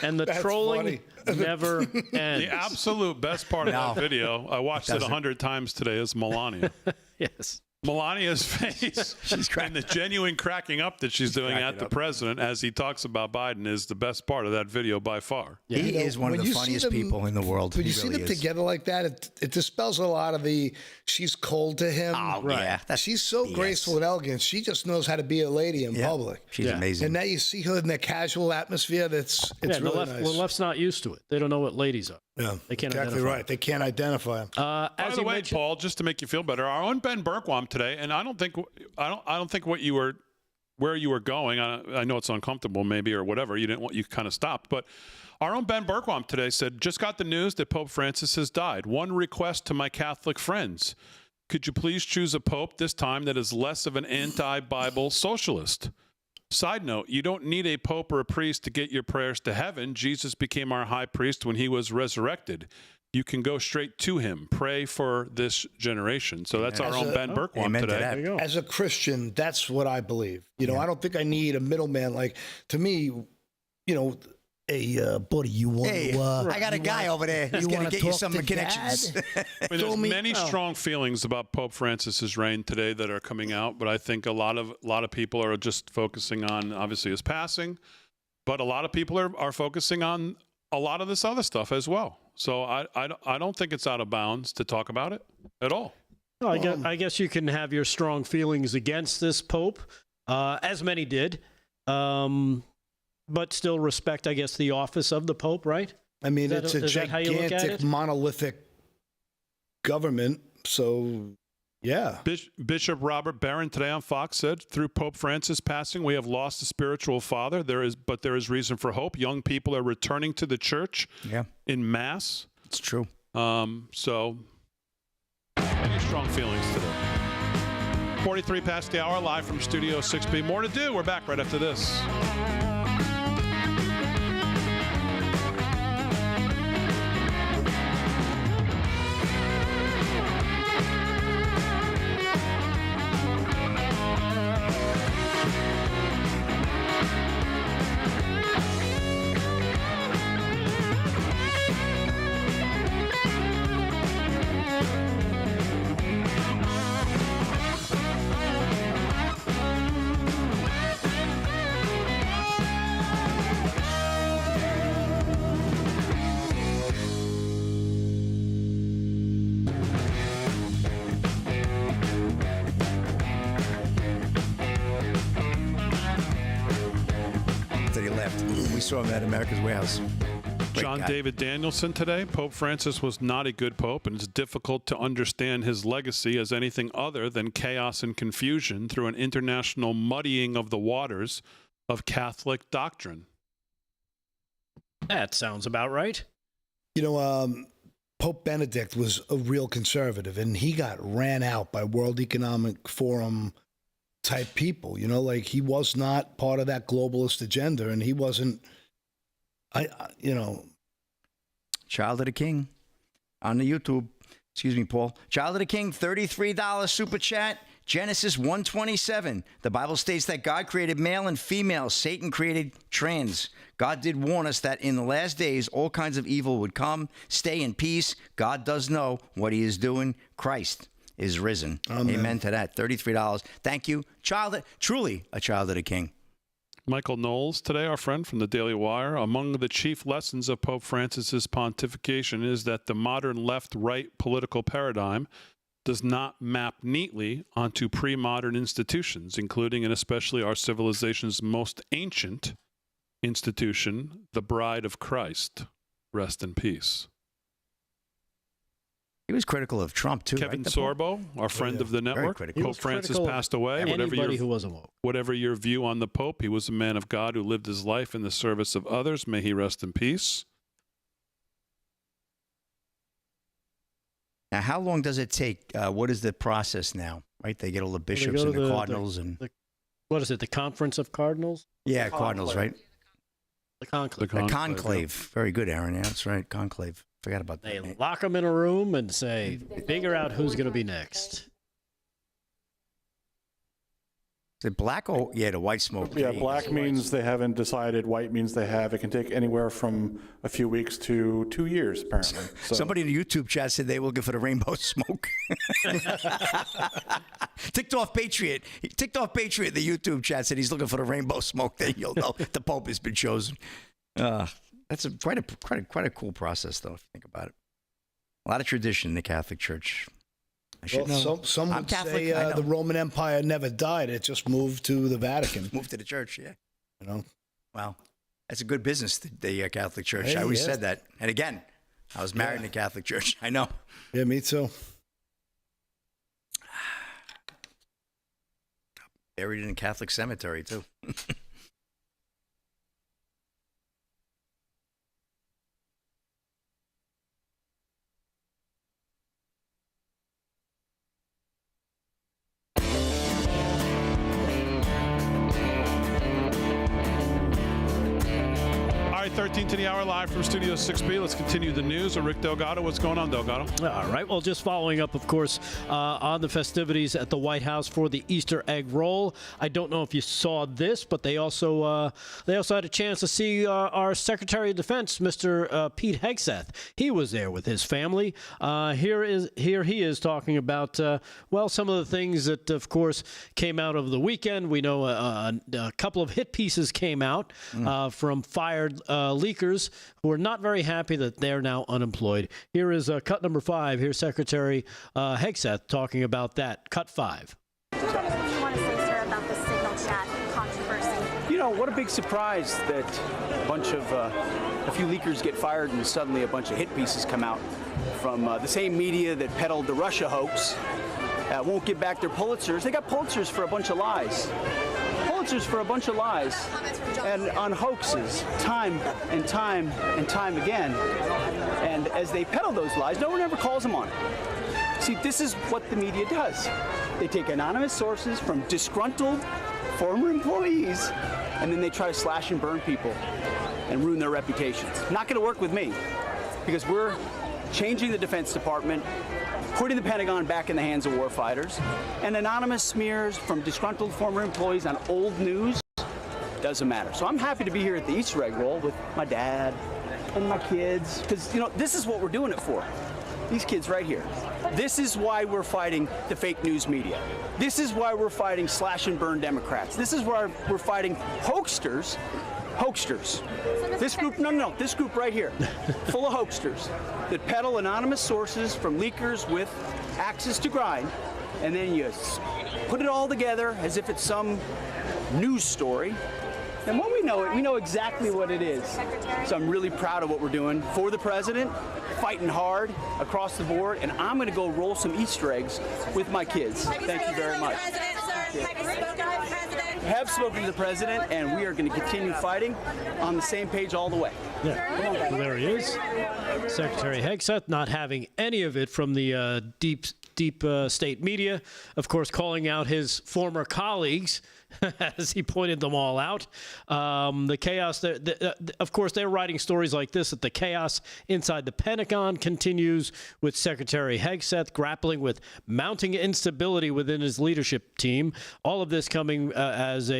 And the That's trolling funny. never ends. The absolute best part of that video, I watched it 100 times today, is Melania. Yes. Melania's face and the genuine cracking up that she's doing at the president as he talks about Biden is the best part of that video by far. He is one of the funniest people in the world. When He you see really them is. together like that, it dispels a lot of the she's cold to him. Oh, yeah. That's She's so BS. graceful and elegant. She just knows how to be a lady in public. She's amazing. And now you see her in the casual atmosphere. It's really nice. The left's not used to it. They don't know what ladies are. Yeah, They can't exactly identify. right. They can't identify them. By As the you way, mentioned, Paul, just to make you feel better, our own Ben Bergquam today, and I don't think what you were, where you were going. I know it's uncomfortable, maybe, or whatever. You kind of stopped, but our own Ben Bergquam today said, "Just got the news that Pope Francis has died. One request to my Catholic friends: could you please choose a pope this time that is less of an anti-Bible socialist? Side note, you don't need a pope or a priest to get your prayers to heaven. Jesus became our high priest when he was resurrected. You can go straight to him. Pray for this generation." So that's our own Ben Bergquam Amen to today. that. there you go. As a Christian, that's what I believe. I don't think I need a middleman. Like, to me, hey, buddy, you want Hey, to... I got a guy over there. He's going wanna to get you talk some to connections. Dad? I mean, there's many Oh. strong feelings about Pope Francis's reign today that are coming out, but I think a lot of people are just focusing on obviously his passing, but a lot of people are focusing on a lot of this other stuff as well. So I don't think it's out of bounds to talk about it at all. No, I guess you can have your strong feelings against this pope, as many did, but still respect, I guess, the office of the pope, right? I mean, Is it's a that how you look at gigantic, it? monolithic government. So, yeah. Bishop Robert Barron today on Fox said, "Through Pope Francis passing, we have lost a spiritual father. There is reason for hope. Young people are returning to the church in mass." It's true. So, any strong feelings today. 43 past the hour, live from Studio 6B. More to do. We're back right after this. He left. We saw him at America's Warehouse. Great John guy. David Danielson today. Pope Francis was not a good pope, and it's difficult to understand his legacy as anything other than chaos and confusion through an international muddying of the waters of Catholic doctrine. That sounds about right. Pope Benedict was a real conservative, and he got ran out by World Economic Forum type people. Like, he was not part of that globalist agenda, and he wasn't. Child of the King on the YouTube. Excuse me, Paul. Child of the King, $33 super chat. Genesis 1:27. The Bible states that God created male and female. Satan created trans. God did warn us that in the last days, all kinds of evil would come. Stay in peace. God does know what he is doing. Christ is risen. Amen to that. $33. Thank you. Truly a child of the King. Michael Knowles today, our friend from the Daily Wire. Among the chief lessons of Pope Francis's pontification is that the modern left-right political paradigm does not map neatly onto pre-modern institutions, including and especially our civilization's most ancient institution, the Bride of Christ. Rest in peace. He was critical of Trump, too. Kevin right? Sorbo, our friend of the network. Pope Francis passed away. Whatever your view on the Pope, he was a man of God who lived his life in the service of others. May he rest in peace. Now, how long does it take? What is the process now? Right? They get all the bishops and the cardinals. What is it, the Conference of Cardinals? Yeah, cardinals, right? The conclave. The conclave. Very good, Aaron. Yeah, that's right. Conclave. Forgot about that. They lock them in a room and say, figure out who's going to be next. Is it black or, the white smoke? Yeah, black means they haven't decided. White means they have. It can take anywhere from a few weeks to 2 years, apparently. So. Somebody in the YouTube chat said they were looking for the rainbow smoke. Ticked off Patriot. The YouTube chat said he's looking for the rainbow smoke. Then you'll know the Pope has been chosen. That's quite a cool process, though, if you think about it. A lot of tradition in the Catholic Church. I should know. Some would say the Roman Empire never died. It just moved to the Vatican. Moved to the church, yeah. You know? Wow. That's a good business, the Catholic Church. Hey, I always said that. And again, I was married in the Catholic Church. I know. Yeah, me too. Buried in a Catholic cemetery, too. All right, 13 to the hour, live from Studio 6B. Let's continue the news. Rick Delgado, what's going on, Delgado? All right. Well, just following up, of course, on the festivities at the White House for the Easter egg roll. I don't know if you saw this, but they also had a chance to see our Secretary of Defense, Mr. Pete Hegseth. He was there with his family. Here he is talking about some of the things that, of course, came out of the weekend. We know a couple of hit pieces came out from fired leakers who are not very happy that they're now unemployed. Here is cut number 5. Here's Secretary Hegseth talking about that. Cut 5. What do you want to say, sir, about the signal chat controversy? You know, what a big surprise that a few leakers get fired and suddenly a bunch of hit pieces come out from the same media that peddled the Russia hoax. Won't give back their Pulitzers. They got Pulitzers for a bunch of lies. And on hoaxes, time and time and time again. And as they peddle those lies, no one ever calls them on it. See, this is what the media does. They take anonymous sources from disgruntled former employees, and then they try to slash and burn people and ruin their reputations. Not going to work with me, because we're changing the Defense Department, putting the Pentagon back in the hands of warfighters, and anonymous smears from disgruntled former employees on old news doesn't matter. So I'm happy to be here at the Easter egg roll with my dad and my kids, because, you know, this is what we're doing it for. These kids right here. This is why we're fighting the fake news media. This is why we're fighting slash and burn Democrats. This is why we're fighting hoaxsters. This group right here, full of hoaxsters that peddle anonymous sources from leakers with axes to grind, and then you put it all together as if it's some news story. And when we know exactly what it is. So I'm really proud of what we're doing for the president, fighting hard across the board, and I'm going to go roll some Easter eggs with my kids. Thank you very much. Have spoken to the president, and we are going to continue fighting on the same page all the way. Yeah, well, there he is. Secretary Hegseth not having any of it from the deep state media, of course, calling out his former colleagues, as he pointed them all out. The chaos, of course, they're writing stories like this, that the chaos inside the Pentagon continues, with Secretary Hegseth grappling with mounting instability within his leadership team. All of this coming as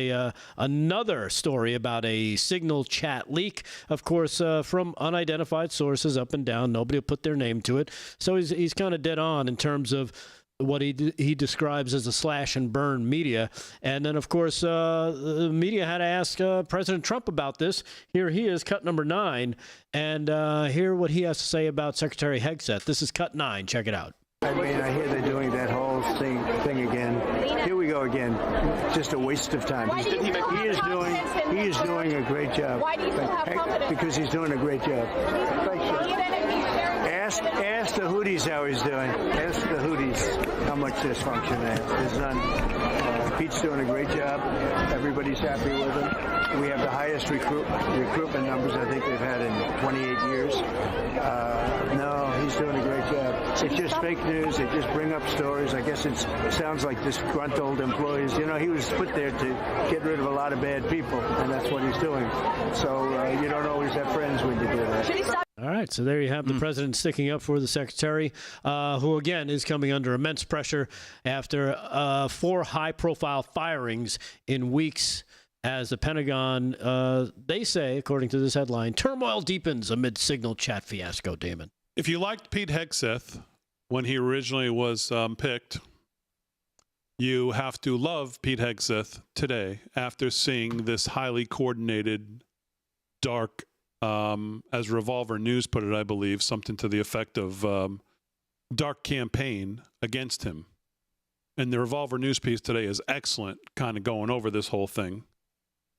another story about a signal chat leak, of course, from unidentified sources up and down. Nobody will put their name to it. So he's kind of dead on in terms of what he describes as a slash and burn media. And then, of course, the media had to ask President Trump about this. Here he is, cut number 9, and hear what he has to say about Secretary Hegseth. This is cut 9. Check it out. I mean, I hear they're doing that whole thing again. Here we go again. Just a waste of time. He is doing a great job. Why do you still have confidence? Because he's doing a great job. Ask the Houthis how he's doing. Ask the Houthis how much dysfunction there's none. Pete's doing a great job. Everybody's happy with him. We have the highest recruitment numbers I think they've had in 28 years. No, he's doing a great job. It's just fake news. They just bring up stories. I guess it sounds like disgruntled employees. You know, he was put there to get rid of a lot of bad people, and that's what he's doing. So you don't always have friends when you do that. All right, so there you have the president sticking up for the secretary, who, again, is coming under immense pressure after 4 high-profile firings in weeks as the Pentagon, they say, according to this headline, turmoil deepens amid signal chat fiasco, Damon. If you liked Pete Hegseth when he originally was picked, you have to love Pete Hegseth today after seeing this highly coordinated, dark, as Revolver News put it, I believe, something to the effect of dark campaign against him. And the Revolver News piece today is excellent, kind of going over this whole thing.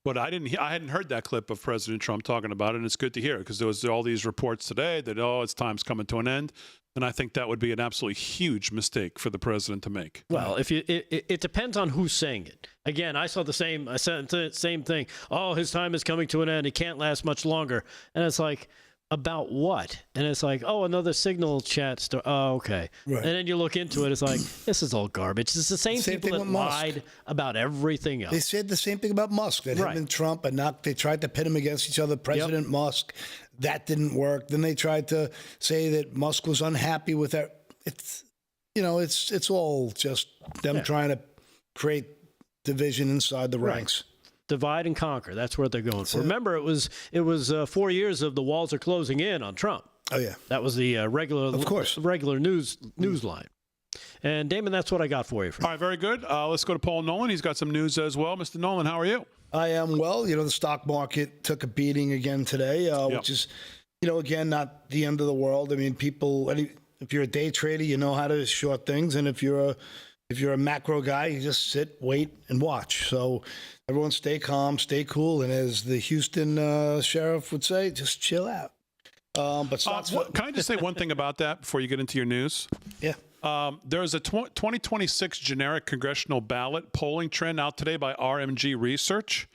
But I hadn't heard that clip of President Trump talking about it, and it's good to hear, because there was all these reports today that, its time's coming to an end. And I think that would be an absolutely huge mistake for the president to make. Well, it depends on who's saying it. Again, I said the same thing. Oh, his time is coming to an end. He can't last much longer. And it's like, about what? And it's like, another signal chat story. Oh, okay. Right. And then you look into it, it's like, this is all garbage. It's the same people that lied about everything else. They said the same thing about Musk, that him and Trump, they tried to pit him against each other, President Musk. That didn't work. Then they tried to say that Musk was unhappy with that. It's all just them trying to create division inside the ranks. Divide and conquer. That's what they're going for. Remember, it was 4 years of the walls are closing in on Trump. Oh yeah, that was the regular news line. And Damon, that's what I got for you. All right, very good. Let's go to Paul Nolan. He's got some news as well. Mr. Nolan, how are you? I am well. The stock market took a beating again today, which is, again, not the end of the world. I mean, if you're a day trader, you know how to short things, and if you're a macro guy, you just sit, wait, and watch. So everyone stay calm, stay cool, and as the Houston sheriff would say, just chill out. But stocks. Can I just say one thing about that before you get into your news? Yeah. There's a 2026 generic congressional ballot polling trend out today by RMG Research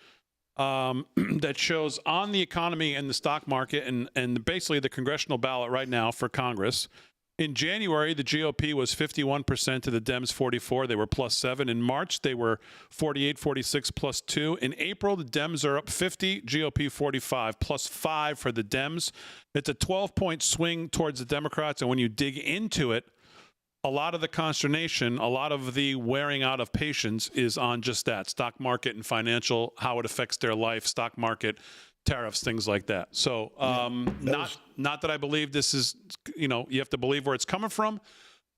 that shows on the economy and the stock market and basically the congressional ballot right now for Congress. In January, the GOP was 51% to the Dems 44. They were +7. In March, they were 48, 46, +2. In April, the Dems are up 50, GOP 45, +5 for the Dems. It's a 12-point swing towards the Democrats. And when you dig into it, a lot of the consternation, a lot of the wearing out of patience is on just that, stock market and financial, how it affects their life, stock market, tariffs, things like that. So not that I believe this is, you have to believe where it's coming from,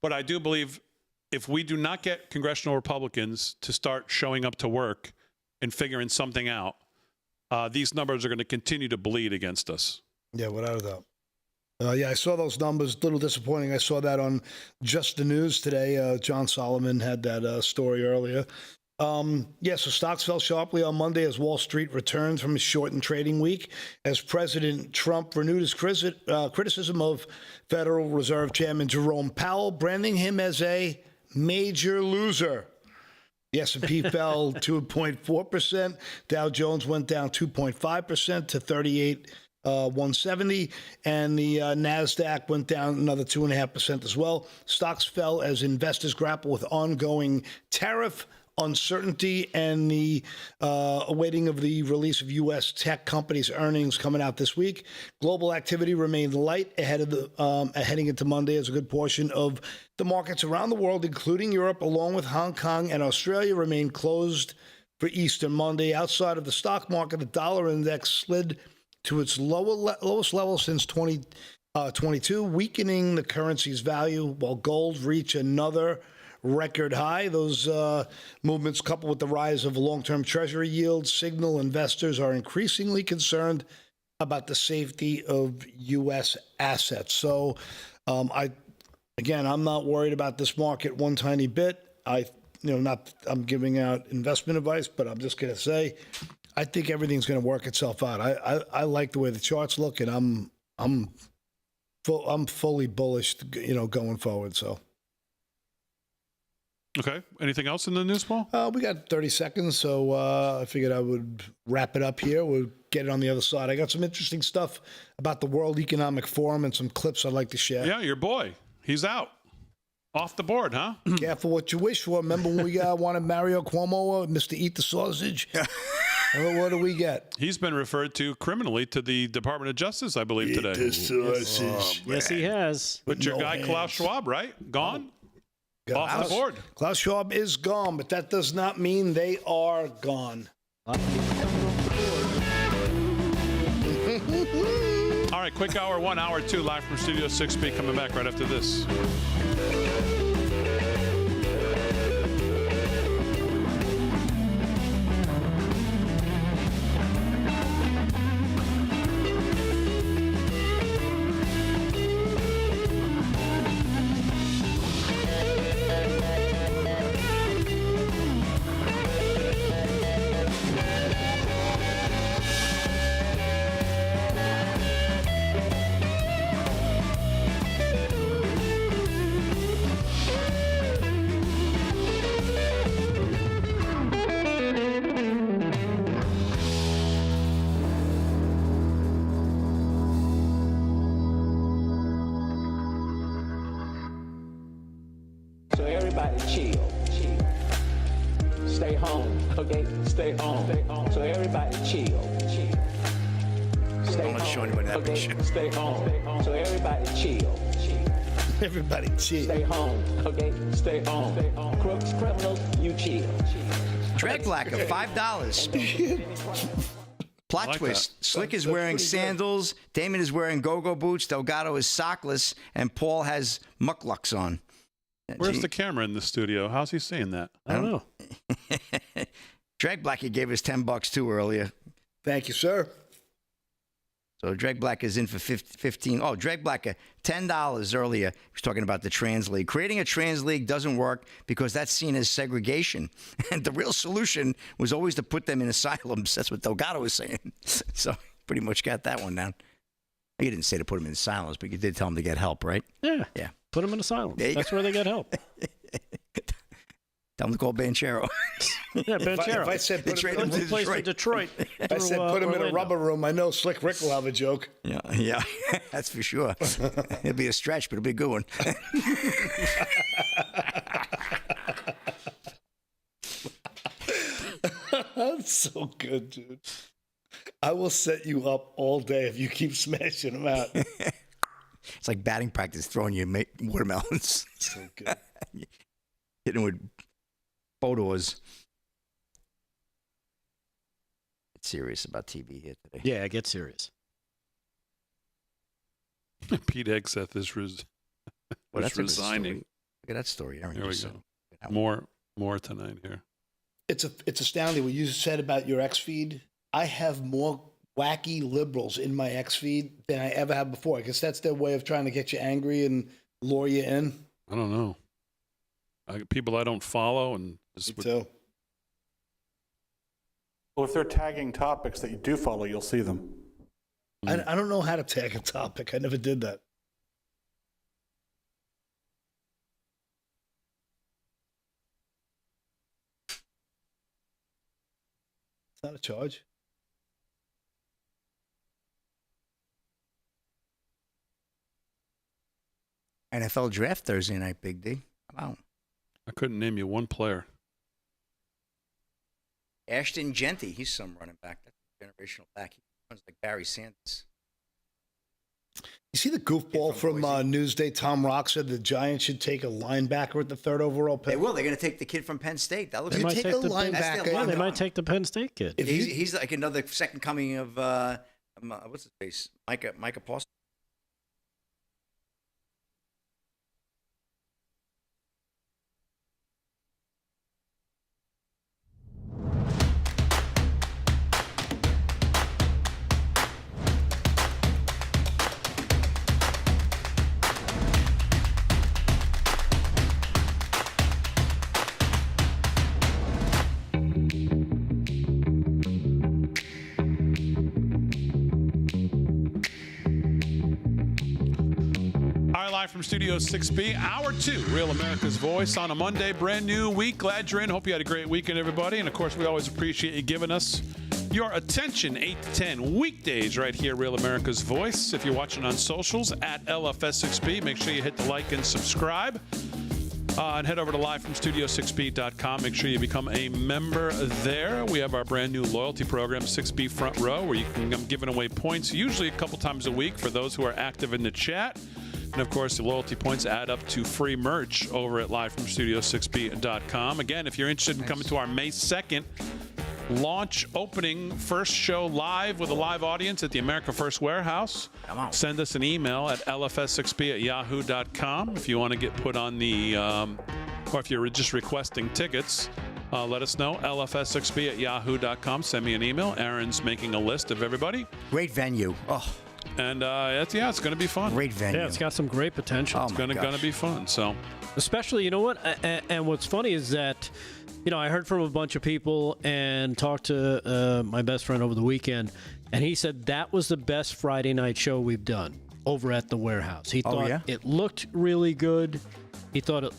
but I do believe if we do not get congressional Republicans to start showing up to work and figuring something out, these numbers are going to continue to bleed against us. Yeah, without a doubt. I saw those numbers. A little disappointing. I saw that on Just the News today. John Solomon had that story earlier. So stocks fell sharply on Monday as Wall Street returns from a shortened trading week as President Trump renewed his criticism of Federal Reserve Chairman Jerome Powell, branding him as a major loser. The S&P fell 2.4%. Dow Jones went down 2.5% to 38,170, and the NASDAQ went down another 2.5% as well. Stocks fell as investors grapple with ongoing tariff uncertainty and the awaiting of the release of U.S. tech companies' earnings coming out this week. Global activity remained light heading into Monday, as a good portion of the markets around the world, including Europe, along with Hong Kong and Australia, remained closed for Easter Monday. Outside of the stock market, the dollar index slid to its lowest level since 2022, weakening the currency's value, while gold reached another record high. Those movements, coupled with the rise of long-term treasury yields, signal investors are increasingly concerned about the safety of U.S. assets. So, I'm not worried about this market one tiny bit. I'm giving out investment advice, but I'm just going to say, I think everything's going to work itself out. I like the way the charts look, and I'm fully bullish, going forward. So. Okay. Anything else in the news, Paul? We got 30 seconds, so I figured I would wrap it up here. We'll get it on the other side. I got some interesting stuff about the World Economic Forum and some clips I'd like to share. Yeah, your boy. He's out. Off the board, huh? Careful what you wish for. Remember when we wanted Mario Cuomo, Mr. Eat the Sausage? What do we get? He's been referred to criminally to the Department of Justice, I believe, today. Eat the sausage. Yes, he has. But your No guy, hands. Klaus Schwab, right? Gone? Off the board. Klaus Schwab is gone, but that does not mean they are gone. All right, quick hour 1, hour 2, live from Studio 6B, coming back right after this. So everybody chill. Stay home, okay? Stay home. So everybody chill. Stay I'm not home, showing anybody that okay? picture. Stay home. So everybody chill. Everybody chill. Stay home, okay? Stay home. Crooks, criminals, you chill. Drag Blacker, $5. Plot like twist. that. Slick is That's wearing pretty good. sandals. Damon is wearing go-go boots. Delgado is sockless. And Paul has mucklucks on. Where's the camera in the studio? How's he seeing that? I don't know. Drag Blacker gave us $10 too earlier. Thank you, sir. So Drag Blacker is in for 15. Oh, Drag Blacker, $10 earlier. He was talking about the trans league. Creating a trans league doesn't work because that's seen as segregation. And the real solution was always to put them in asylums. That's what Delgado was saying. So pretty much got that one down. You didn't say to put them in asylums, but you did tell them to get help, right? Yeah. Yeah. Put them in asylum. There you That's go. where they get help. Tell them to call Banchero. Yeah, Banchero. If I said They put trade him, him to Place to Detroit. if I said put him in a rubber room, I know Slick Rick will have a joke. Yeah, that's for sure. It'll be a stretch, but it'll be a good one. That's so good, dude. I will set you up all day if you keep smashing them out. It's like batting practice, throwing you watermelons. So good. Hitting with photos. It's serious about TV here today. Yeah, get serious. Pete Hegseth is That's a good story. resigning. Look at that story, Aaron. There we Just go. said. More tonight here. It's astounding what you said about your X feed. I have more wacky liberals in my X feed than I ever have before. I guess that's their way of trying to get you angry and lure you in. I don't know. People I don't follow and just Me too. Well, if they're tagging topics that you do follow, you'll see them. I don't know how to tag a topic. I never did that. It's not a charge. NFL draft Thursday night, Big D. Come on. I couldn't name you one player. Ashton Genty, he's some running back. That's a generational back. He runs like Barry Sanders. You see the goofball from Newsday? Tom Rock said the Giants should take a linebacker at the 3rd overall pick. They will. They're going to take the kid from Penn State. That looks They like might take a linebacker. Yeah, they might take the Penn State kid. He's like another second coming of what's his face? Micah Parsons. Live from Studio 6B, Hour 2, Real America's Voice on a Monday, brand new week. Glad you're in. Hope you had a great weekend, everybody. And, of course, we always appreciate you giving us your attention 8 to 10 weekdays right here, Real America's Voice. If you're watching on socials, at LFS6B, make sure you hit the like and subscribe. And head over to livefromstudio6b.com. Make sure you become a member there. We have our brand new loyalty program, 6B Front Row, where you can come giving away points, usually a couple times a week for those who are active in the chat. And, of course, the loyalty points add up to free merch over at livefromstudio6b.com. Again, if you're interested in coming to our May 2nd launch opening first show live with a live audience at the America First Warehouse, send us an email at lfs6b@yahoo.com if you want to get put on the or if you're just requesting tickets. Let us know, lfs6b@yahoo.com. Send me an email. Aaron's making a list of everybody. Great venue. Oh. And it's going to be fun. Great venue. Yeah, it's got some great potential. It's going to be fun. So, especially, you know what? And what's funny is that, I heard from a bunch of people and talked to my best friend over the weekend, and he said that was the best Friday night show we've done over at the warehouse. He thought it looked really good. He thought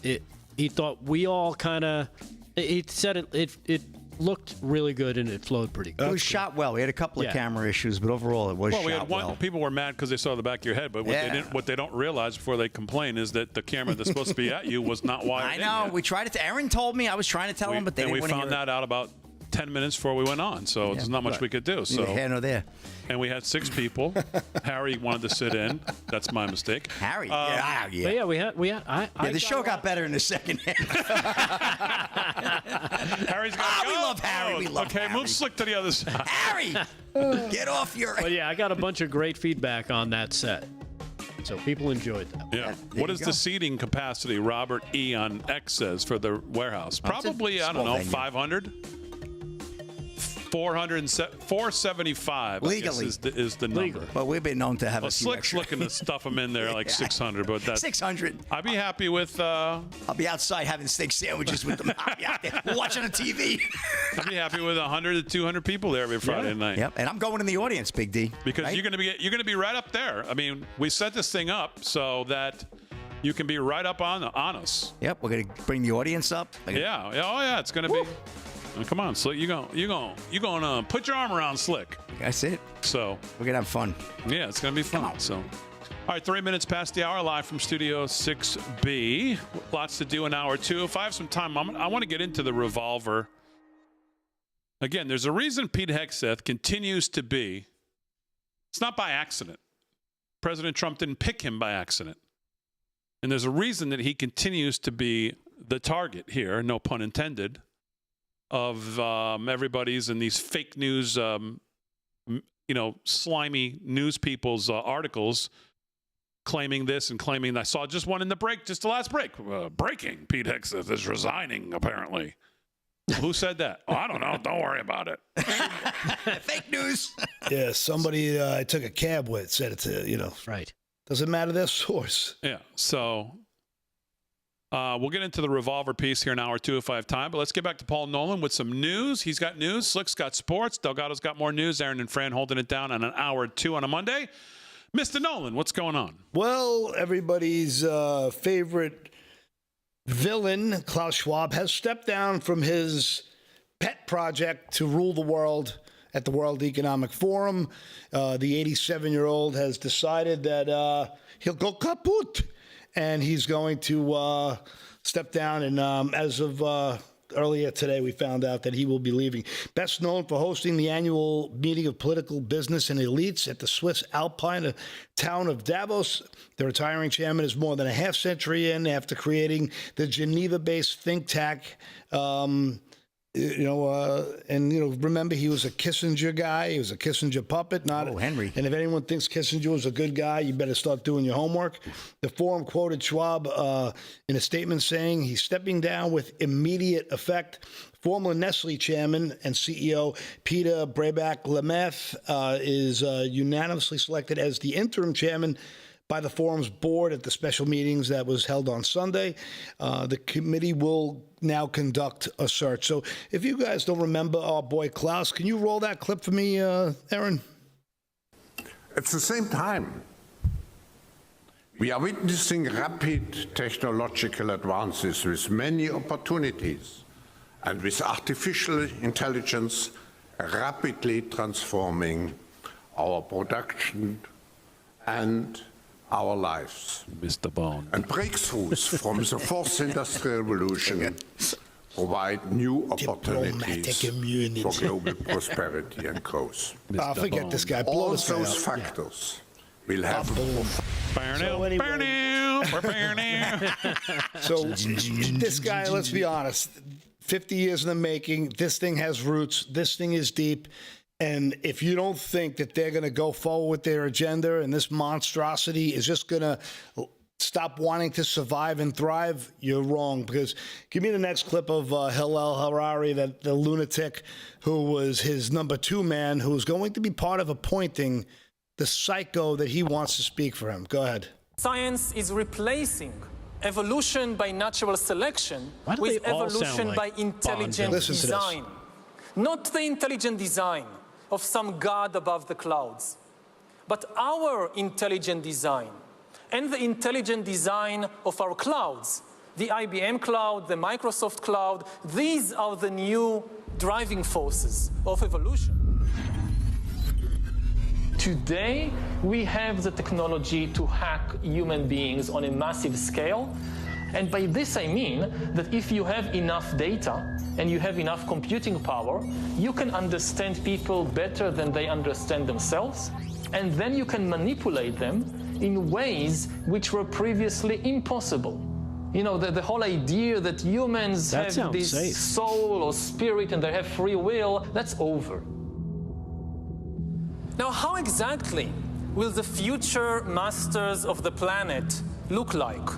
he thought we all kind of. He said it looked really good and it flowed pretty good. It was shot well. We had a couple of camera issues, but overall it was shot well. We had one. People were mad because they saw the back of your head, but what they don't realize before they complain is that the camera that's supposed to be at you was not wired. I know. We tried it. Aaron told me. I was trying to tell him, but they didn't want to hear it. And we found that out about 10 minutes before we went on, so there's not much we could do. So here nor there. And we had 6 people. Harry wanted to sit in. That's my mistake. Harry? But yeah, we had. The show got better in the second half. Harry's got. We love Harry. We love Harry. Okay, move Slick to the other side. Harry, get off your. But yeah, I got a bunch of great feedback on that set, so people enjoyed that. Yeah. What is the seating capacity? Robert E. on X says for the warehouse. Probably, I don't know, 500. 475 legally is the number. Legally. But we've been known to have a few Slick's extra. looking to stuff them in there like 600, but that's 600. I'd be happy with. I'll be outside having steak sandwiches with them. I'll be out there watching a TV. I'd be happy with 100 to 200 people there every Friday night. Yep, and I'm going in the audience, Big D. Because you're gonna be right up there. I mean, we set this thing up so that you can be right up on us. Yep, we're gonna bring the audience up. Yeah. Oh yeah, it's gonna be. Come on, Slick. You gonna put your arm around Slick. That's it. So we're gonna have fun. Yeah, it's gonna be fun. So, all right, 3 minutes past the hour, live from Studio 6B. Lots to do in hour 2. If I have some time, I want to get into the revolver. Again, there's a reason Pete Hegseth continues to be. It's not by accident. President Trump didn't pick him by accident, and there's a reason that he continues to be the target here. No pun intended. Of everybody's and these fake news, slimy news people's articles claiming this and claiming. I saw just one in the last break. Breaking: Pete Hegseth is resigning, apparently. Who said that? Oh, I don't know. Don't worry about it. Fake news. Yeah, somebody I took a cab with said it to, Right. Doesn't matter their source. Yeah, so... we'll get into the revolver piece here in hour 2 if I have time, but let's get back to Paul Nolan with some news. He's got news. Slick's got sports. Delgado's got more news. Aaron and Fran holding it down on an hour 2 on a Monday. Mr. Nolan, what's going on? Well, everybody's favorite villain, Klaus Schwab, has stepped down from his pet project to rule the world at the World Economic Forum. The 87-year-old has decided that he'll go kaput. And he's going to step down. And as of earlier today, we found out that he will be leaving. Best known for hosting the annual meeting of political business and elites at the Swiss Alpine town of Davos. The retiring chairman is more than a half century in after creating the Geneva-based think tank. Remember, he was a Kissinger guy. He was a Kissinger puppet. Henry. And if anyone thinks Kissinger was a good guy, you better start doing your homework. The forum quoted Schwab in a statement saying he's stepping down with immediate effect. Former Nestle chairman and CEO Peter Brabeck-Lemeth is unanimously selected as the interim chairman by the forum's board at the special meetings that was held on Sunday. The committee will now conduct a search. So if you guys don't remember our boy Klaus, can you roll that clip for me, Aaron? At the same time, we are witnessing rapid technological advances with many opportunities and with artificial intelligence rapidly transforming our production and our lives. Mr. Bond. And breakthroughs from the fourth industrial revolution provide new opportunities for global prosperity and growth. Forget this guy. All those factors will have... So this guy, let's be honest, 50 years in the making, this thing has roots, this thing is deep. And if you don't think that they're going to go forward with their agenda and this monstrosity is just going to stop wanting to survive and thrive, you're wrong. Because give me the next clip of Hillel Harari, the lunatic who was his number 2 man, who's going to be part of appointing the psycho that he wants to speak for him. Go ahead. Science is replacing evolution by natural selection with evolution by intelligent design. Not the intelligent design of some god above the clouds, but our intelligent design and the intelligent design of our clouds, the IBM cloud, the Microsoft cloud. These are the new driving forces of evolution. Today, we have the technology to hack human beings on a massive scale. And by this I mean that if you have enough data and you have enough computing power, you can understand people better than they understand themselves, and then you can manipulate them in ways which were previously impossible. You know, the whole idea that humans have this soul or spirit and they have free will, that's over. Now, how exactly will the future masters of the planet look like?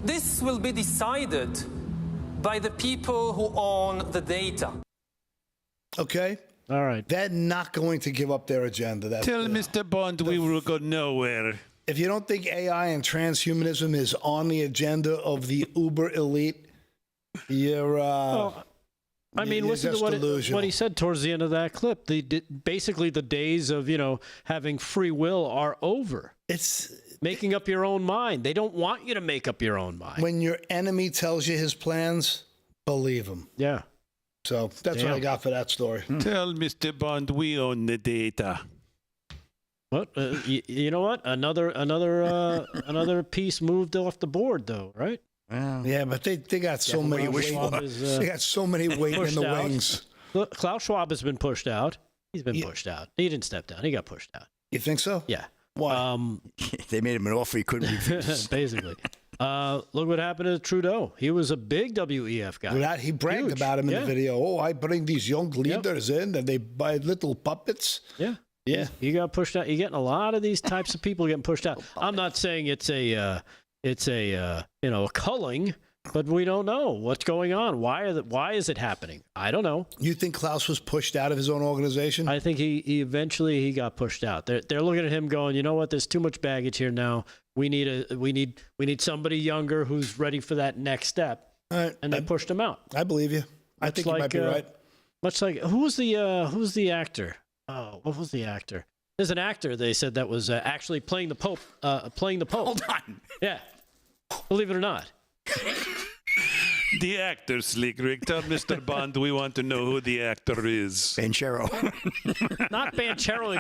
This will be decided by the people who own the data. Okay. All right. They're not going to give up their agenda. Tell Mr. Bond we will go nowhere. If you don't think AI and transhumanism is on the agenda of the uber elite, you're... listen to what he said towards the end of that clip. Basically, the days of, having free will are over. It's... making up your own mind. They don't want you to make up your own mind. When your enemy tells you his plans, believe him. Yeah. So that's what I got for that story. Tell Mr. Bond we own the data. What? You know what? Another piece moved off the board, though, right? Yeah, but they got so many. They got so many waiting in the wings. Look, Klaus Schwab has been pushed out. He's been pushed out. He didn't step down. He got pushed out. You think so? Yeah. Why? They made him an offer he couldn't refuse. Basically. Look what happened to Trudeau. He was a big WEF guy. He bragged about him in the video. Oh, I bring these young leaders in and they buy little puppets. Yeah. Yeah. He got pushed out. You're getting a lot of these types of people getting pushed out. I'm not saying it's a culling, but we don't know what's going on. Why is it happening? I don't know. You think Klaus was pushed out of his own organization? I think he eventually got pushed out. They're looking at him going, you know what? There's too much baggage here now. We need somebody younger who's ready for that next step. And they pushed him out. I believe you. I think you might be right. Much like who's the actor? Oh, what was the actor? There's an actor they said that was actually playing the Pope. Hold on. Yeah. Believe it or not. The actor, Slick Rick. Tell Mr. Bond we want to know who the actor is. Banchero. Not Banchero.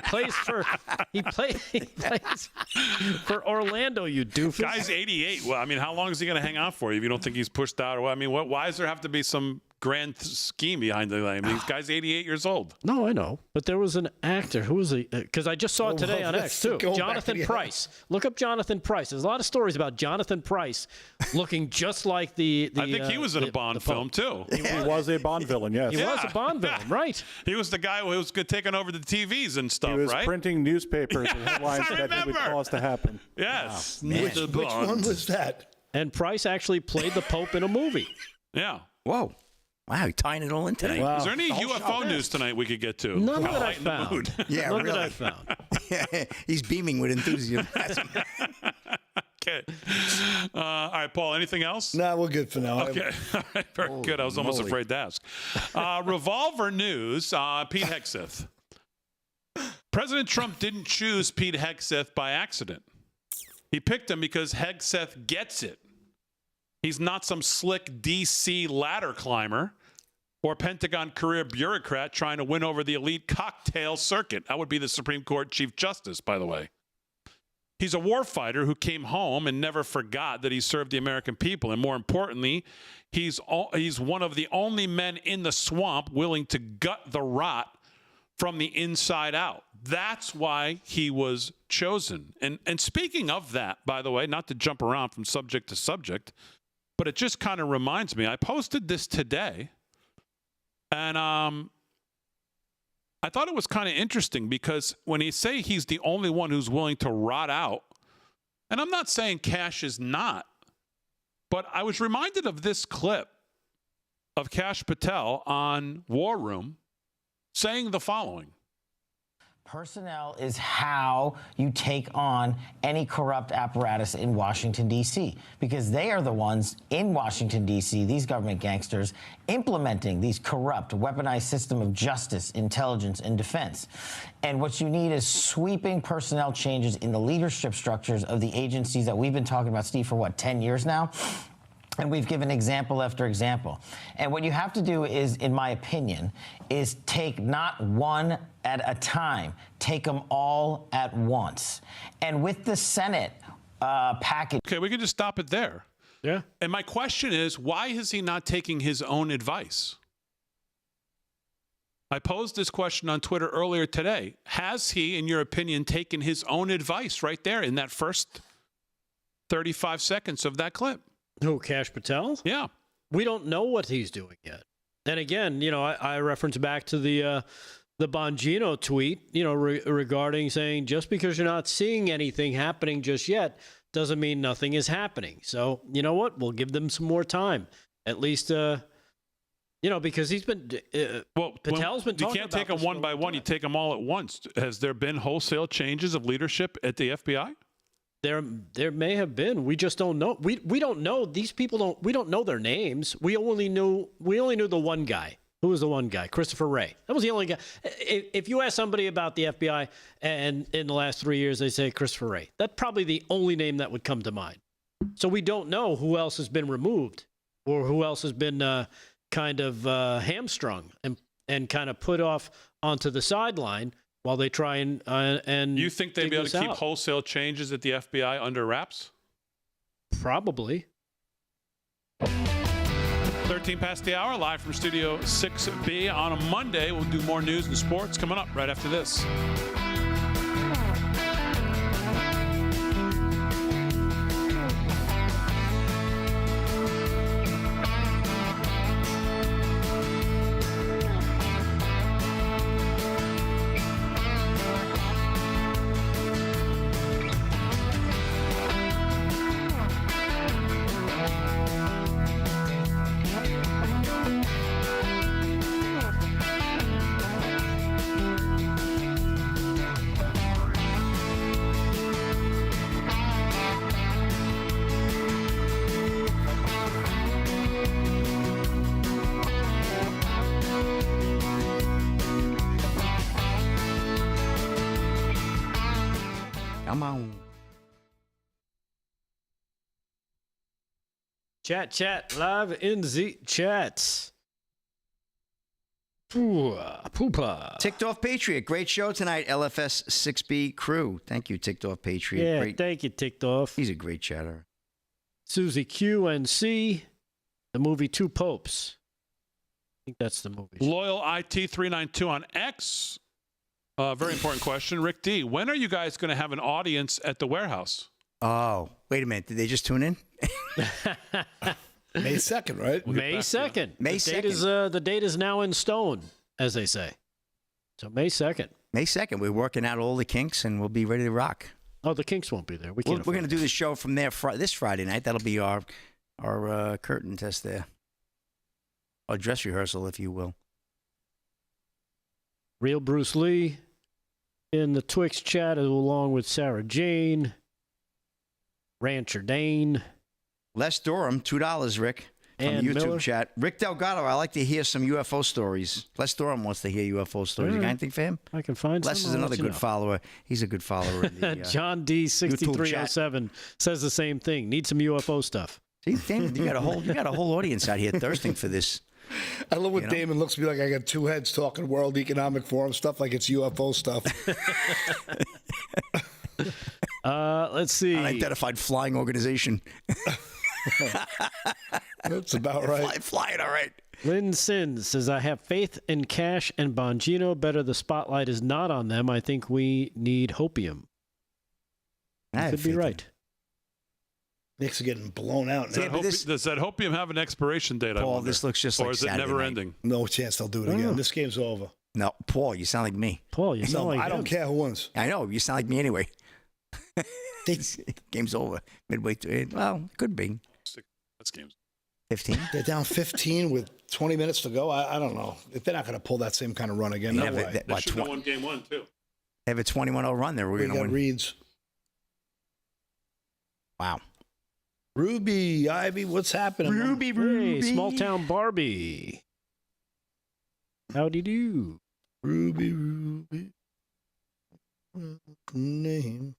He plays for Orlando, you doofus. Guy's 88. Well, I mean, how long is he going to hang out for you if you don't think he's pushed out? Why does there have to be some grand scheme behind the thing. This guy's 88 years old. No, I know. But there was an actor. Who was he? Because I just saw it today on X, too. Jonathan Price. Look up Jonathan Price. There's a lot of stories about Jonathan Price looking just like the I think he was in a Bond film, too. He was a Bond villain, yes. He was a Bond villain, right. He was the guy who was taking over the TVs and stuff, He was right? printing newspapers and headlines I that he would remember. cause to happen. Yes. Which one was that? And Price actually played the Pope in a movie. Yeah. Whoa. Wow, you're tying it all in today. Wow. Is there any UFO news tonight we could get to? None Kinda that I lighten the found. mood. Yeah, None really. that I found. He's beaming with enthusiasm. Okay. All right, Paul, anything else? No, we're good for now. Okay. All right, very good. I was almost moly. afraid to ask. Revolver news, Pete Hegseth. President Trump didn't choose Pete Hegseth by accident. He picked him because Hegseth gets it. He's not some slick D.C. ladder climber or Pentagon career bureaucrat trying to win over the elite cocktail circuit. That would be the Supreme Court Chief Justice, by the way. He's a warfighter who came home and never forgot that he served the American people. And more importantly, he's one of the only men in the swamp willing to gut the rot from the inside out. That's why he was chosen. And speaking of that, by the way, not to jump around from subject to subject, but it just kind of reminds me, I posted this today, and I thought it was kind of interesting because when he say he's the only one who's willing to rot out, and I'm not saying Kash is not, but I was reminded of this clip of Kash Patel on War Room saying the following. Personnel is how you take on any corrupt apparatus in Washington, D.C., because they are the ones in Washington, D.C., these government gangsters, implementing these corrupt, weaponized system of justice, intelligence, and defense. And what you need is sweeping personnel changes in the leadership structures of the agencies that we've been talking about, Steve, for 10 years now? And we've given example after example. And what you have to do is, in my opinion, is take not one at a time, take them all at once. And with the Senate package. Okay, we can just stop it there. Yeah. And my question is, why is he not taking his own advice? I posed this question on Twitter earlier today. Has he, in your opinion, taken his own advice right there in that first 35 seconds of that clip? Who, Kash Patel? Yeah. We don't know what he's doing yet. And again, I reference back to the Bongino tweet, regarding saying just because you're not seeing anything happening just yet doesn't mean nothing is happening. So, you know what? We'll give them some more time. At least, because he's been, Patel's been talking about. You can't take them one by one. You take them all at once. Has there been wholesale changes of leadership at the FBI? There may have been. We just don't know. We don't know. These people we don't know their names. We only knew the one guy. Who was the one guy? Christopher Wray. That was the only guy. If you ask somebody about the FBI and in the last 3 years, they say Christopher Wray. That's probably the only name that would come to mind. So we don't know who else has been removed or who else has been kind of hamstrung and kind of put off onto the sideline while they try and you think they'd be able to keep wholesale changes at the FBI under wraps? Probably. 13 past the hour, live from Studio 6B on a Monday. We'll do more news and sports coming up right after this. Come on. Chat, live in the chat. Poopa. Ticked Off Patriot. Great show tonight, LFS 6B crew. Thank you, Ticked Off Patriot. Yeah, great. thank you, Ticked Off. He's a great chatter. Susie QNC, the movie Two Popes. think that's the movie. Loyal IT 392 on X. Very important question. Rick D, when are you guys going to have an audience at the warehouse? Oh, wait a minute. Did they just tune in? May 2nd, right? May 2nd. May 2nd. The date is now in stone, as they say. So May 2nd. May 2nd. We're working out all the kinks, and we'll be ready to rock. Oh, the kinks won't be there. We're going to do the show from there this Friday night. That'll be our curtain test there. Our dress rehearsal, if you will. Real Bruce Lee in the Twix chat, along with Sarah Jane, Rancher Dane. Les Durham, $2, Rick, from And the YouTube Miller. chat. Rick Delgado, I like to hear some UFO stories. Les Durham wants to hear UFO stories. You got anything for him? I can find Les some. is I'll another let you good know. follower. He's a good follower. In the, John D6307 says the same thing. Need some UFO stuff. See, Damon, you got a whole audience out here thirsting for this. I love when Damon looks at me like I got two heads talking World Economic Forum stuff like it's UFO stuff. Let's see. Unidentified flying organization. That's about right. Flying, all right. Lynn Sins says, I have faith in Cash and Bongino. Better the spotlight is not on them. I think we need hopium. I Could be right. Nick's getting blown out now. Does that hopium have an expiration date? Paul, I wonder? this looks just like Or is it Saturday never night. ending? No chance they'll do it again. This game's over. No, Paul, you sound like me. Paul, you sound like I don't care who wins. I know, you sound like me anyway. Game's over. Midway through it. Well, could be. That's games. 15? They're down 15 with 20 minutes to go. I don't know. If they're not going to pull that same kind of run again, no way. They should have won game one, too. They have a 21-0 run there. We're We going to got win. Reeds. Wow. Ruby, Ivy, what's happening? Hey, small town Barbie. Howdy do. Ruby. Name.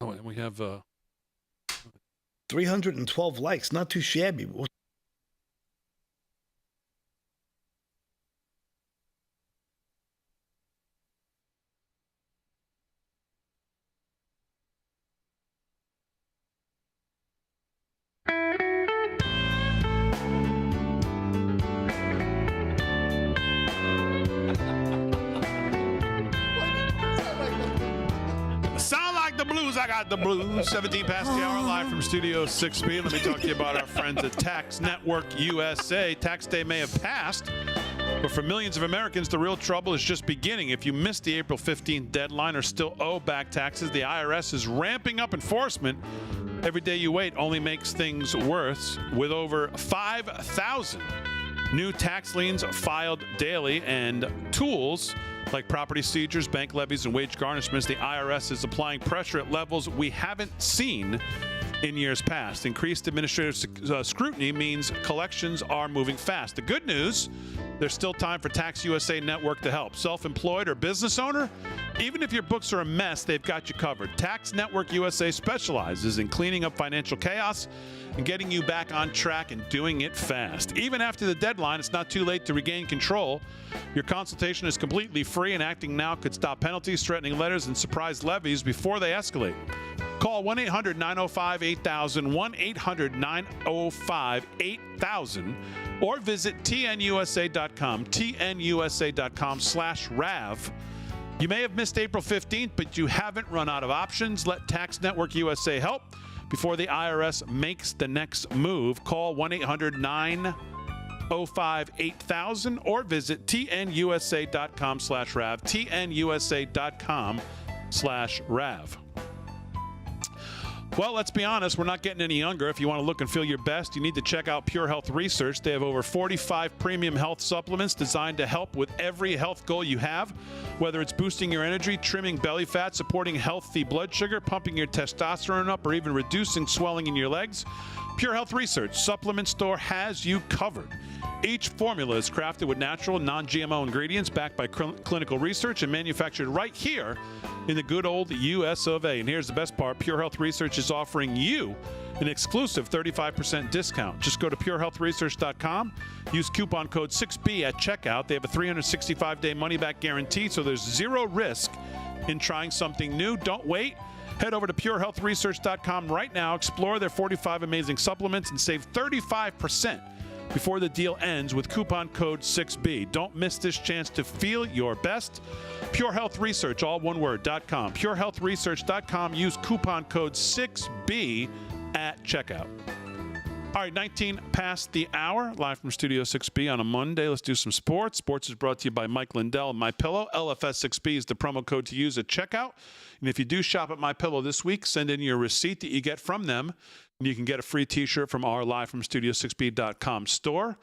Oh, and we have 312 likes. Not too shabby. Sound like the blues. I got the blues. 17 past the hour, live from Studio 6B. Let me talk to you about our friends at Tax Network USA. Tax day may have passed, but for millions of Americans, the real trouble is just beginning. If you missed the April 15th deadline or still owe back taxes, the IRS is ramping up enforcement. Every day you wait only makes things worse, with over 5,000 new tax liens filed daily and tools like property seizures, bank levies, and wage garnishments. The IRS is applying pressure at levels we haven't seen in years past. Increased administrative scrutiny means collections are moving fast. The good news, there's still time for Tax USA Network to help. Self-employed or business owner, even if your books are a mess, they've got you covered. Tax Network USA specializes in cleaning up financial chaos and getting you back on track and doing it fast. Even after the deadline, it's not too late to regain control. Your consultation is completely free, and acting now could stop penalties, threatening letters, and surprise levies before they escalate. Call 1-800-905-8000, 1-800-905-8000, or visit tnusa.com, tnusa.com/RAV. You may have missed April 15th, but you haven't run out of options. Let Tax Network USA help before the IRS makes the next move. Call 1-800-905-8000 or visit tnusa.com/RAV, tnusa.com/RAV. Well, let's be honest, we're not getting any younger. If you want to look and feel your best, you need to check out Pure Health Research. They have over 45 premium health supplements designed to help with every health goal you have, whether it's boosting your energy, trimming belly fat, supporting healthy blood sugar, pumping your testosterone up, or even reducing swelling in your legs. Pure Health Research Supplement Store has you covered. Each formula is crafted with natural, non-GMO ingredients backed by clinical research and manufactured right here in the good old US of A. And here's the best part. Pure Health Research is offering you an exclusive 35% discount. Just go to purehealthresearch.com. Use coupon code 6B at checkout. They have a 365-day money-back guarantee, so there's zero risk in trying something new. Don't wait. Head over to purehealthresearch.com right now. Explore their 45 amazing supplements and save 35% before the deal ends with coupon code 6B. Don't miss this chance to feel your best. Pure Health Research, all one word, .com. purehealthresearch.com. Use coupon code 6B at checkout. All right, 19 past the hour, live from Studio 6B on a Monday. Let's do some sports. Sports is brought to you by Mike Lindell and MyPillow. LFS6B is the promo code to use at checkout. And if you do shop at MyPillow this week, send in your receipt that you get from them, and you can get a free T-shirt from our live from Studio6B.com store.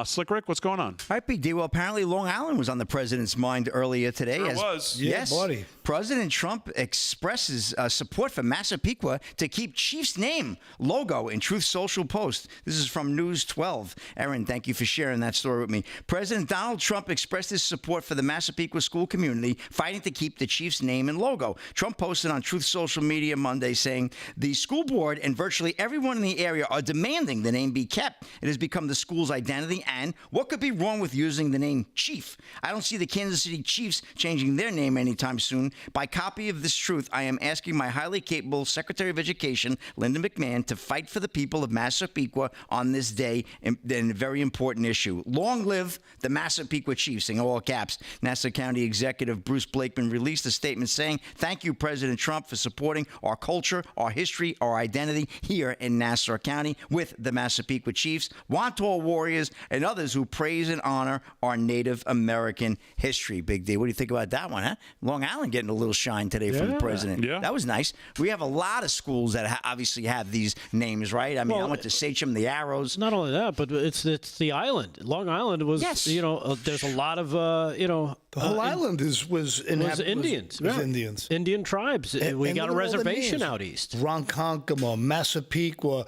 Slick Rick, what's going on? All right, Big D. Well, apparently Long Island was on the president's mind earlier today. Sure was. Yes, buddy. President Trump expresses support for Massapequa to keep Chiefs' name logo in Truth Social post. This is from News 12. Erin, thank you for sharing that story with me. President Donald Trump expressed his support for the Massapequa school community fighting to keep the Chiefs' name and logo. Trump posted on Truth Social Media Monday saying, the school board and virtually everyone in the area are demanding the name be kept. It has become the school's identity, and what could be wrong with using the name Chief? I don't see the Kansas City Chiefs changing their name anytime soon. By copy of this truth, I am asking my highly capable Secretary of Education, Linda McMahon, to fight for the people of Massapequa on this day and a very important issue. Long live the Massapequa Chiefs, in all caps. Nassau County Executive Bruce Blakeman released a statement saying, thank you, President Trump, for supporting our culture, our history, our identity here in Nassau County with the Massapequa Chiefs, Wantor Warriors, and others who praise and honor our Native American history. Big D, what do you think about that one, huh? Long Island getting a little shine today from the president. Yeah. That was nice. We have a lot of schools that obviously have these names, right? I mean, I went to Sachem, the Arrows. Not only that, but it's the island. Long Island was, there's a lot of, the whole island was Indians. Was Indians. Indian tribes. We got a reservation out east. Ronkonkoma, Massapequa.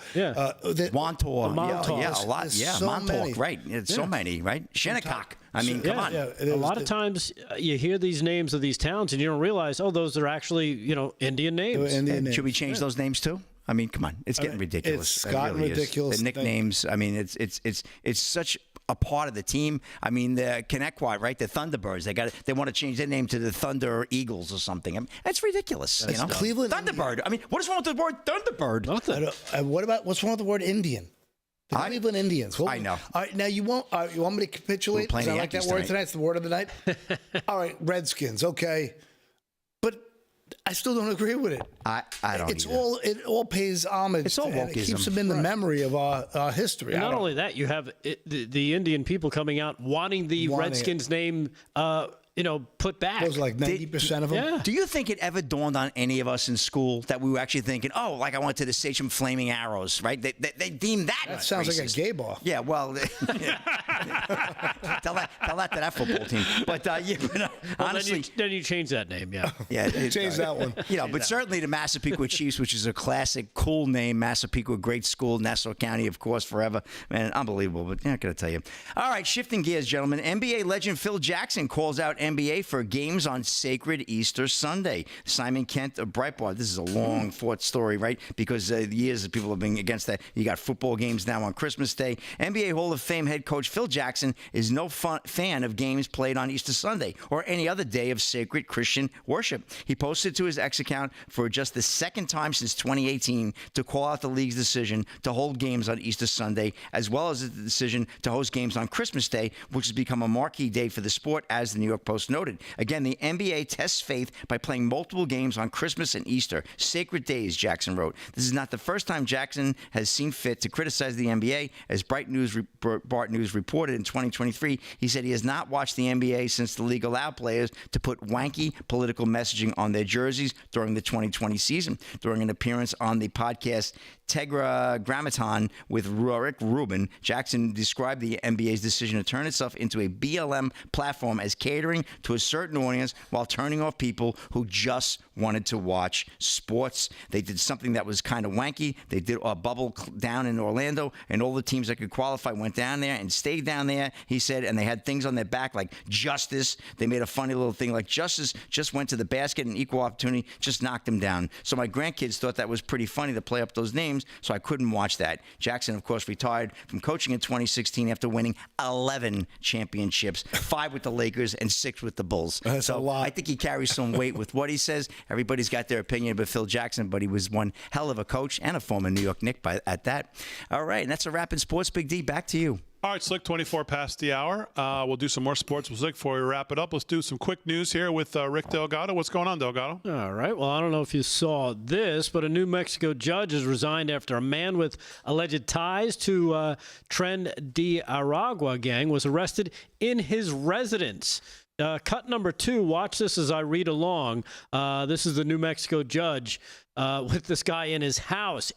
Wantor. Yeah, a lot. There's Yeah, so Montauk, many. right. It's so many, right? Shinnecock. I mean, come on. A lot of times you hear these names of these towns and you don't realize, those are actually, Indian names. Should we change those names too? I mean, come on. It's getting ridiculous. It's gotten ridiculous. The nicknames, I mean, it's such a part of the team. I mean, the Connecticut, right? The Thunderbirds. They want to change their name to the Thunder Eagles or something. I mean, that's ridiculous. That's Cleveland Thunderbird. I mean, what is wrong with the word Thunderbird? Nothing. What's wrong with the word Indian? The Cleveland Indians. I know. All right, now you want me to capitulate? Because I like that word tonight. It's the word of the night. All right, Redskins. Okay, but I still don't agree with it. I don't. It all pays homage. It's all wokeism. It keeps them in the memory of our history. And not only that, you have the Indian people coming out wanting the Redskins name. Put back. It was like 90% of them. Yeah. Do you think it ever dawned on any of us in school that we were actually thinking, like I went to the Sachem Flaming Arrows, right? They deemed that. That sounds racist. like a gay bar. Yeah, well, tell that to that football team. But honestly, then you change that name. Yeah. Yeah, change that one. But certainly the Massapequa Chiefs, which is a classic, cool name. Massapequa, great school. Nassau County, of course, forever. Man, unbelievable. But I'm not going to tell you. All right, shifting gears, gentlemen. NBA legend Phil Jackson calls out NBA for games on sacred Easter Sunday. Simon Kent of Breitbart. This is a long fought story, right? Because years of people have been against that. You got football games now on Christmas Day. NBA Hall of Fame head coach Phil Jackson is no fan of games played on Easter Sunday or any other day of sacred Christian worship. He posted to his X account for just the second time since 2018 to call out the league's decision to hold games on Easter Sunday, as well as the decision to host games on Christmas Day, which has become a marquee day for the sport, as the New York Post noted. Again, the NBA tests faith by playing multiple games on Christmas and Easter, sacred days, Jackson wrote. This is not the first time Jackson has seen fit to criticize the NBA. As Breitbart News reported in 2023, he said he has not watched the NBA since the league allowed players to put wanky political messaging on their jerseys during the 2020 season. During an appearance on the podcast Tetragrammaton with Rick Rubin, Jackson described the NBA's decision to turn itself into a BLM platform as catering to a certain audience while turning off people who just wanted to watch sports. They did something that was kind of wanky. They did a bubble down in Orlando, and all the teams that could qualify went down there and stayed down there, he said, and they had things on their back like justice. They made a funny little thing like justice just went to the basket and equal opportunity just knocked them down. So my grandkids thought that was pretty funny to play up those names, so I couldn't watch that. Jackson, of course, retired from coaching in 2016 after winning 11 championships, 5 with the Lakers and 6 6 with the Bulls. That's so a lot. I think he carries some weight with what he says. Everybody's got their opinion about Phil Jackson, but he was one hell of a coach and a former New York Knick at that. All right, and that's a wrap in sports. Big D, back to you. All right, Slick, 24 past the hour. We'll do some more sports with Slick before we wrap it up. Let's do some quick news here with Rick Delgado. What's going on, Delgado? All right. Well, I don't know if you saw this, but a New Mexico judge has resigned after a man with alleged ties to Tren de Aragua gang was arrested in his residence. Cut number 2. Watch this as I read along. This is the New Mexico judge with this guy in his house,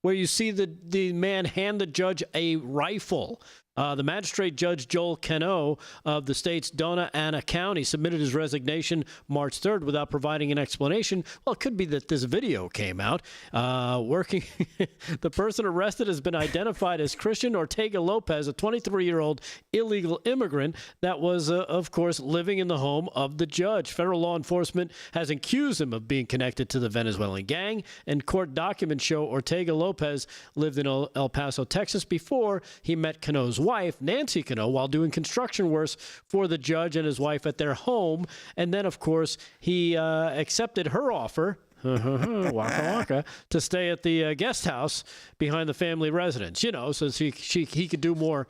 where you see the man hand the judge a rifle. The magistrate Judge Joel Cano of the state's Dona Ana County submitted his resignation March 3rd without providing an explanation. Well, it could be that this video came out. The person arrested has been identified as Christian Ortega Lopez, a 23-year-old illegal immigrant that was, of course, living in the home of the judge. Federal law enforcement has accused him of being connected to the Venezuelan gang, and court documents show Ortega Lopez lived in El Paso, Texas before he met Cano's wife, Nancy Cano, while doing construction works for the judge and his wife at their home. And then, of course, he accepted her offer, waka waka, to stay at the guest house behind the family residence, so he could do more,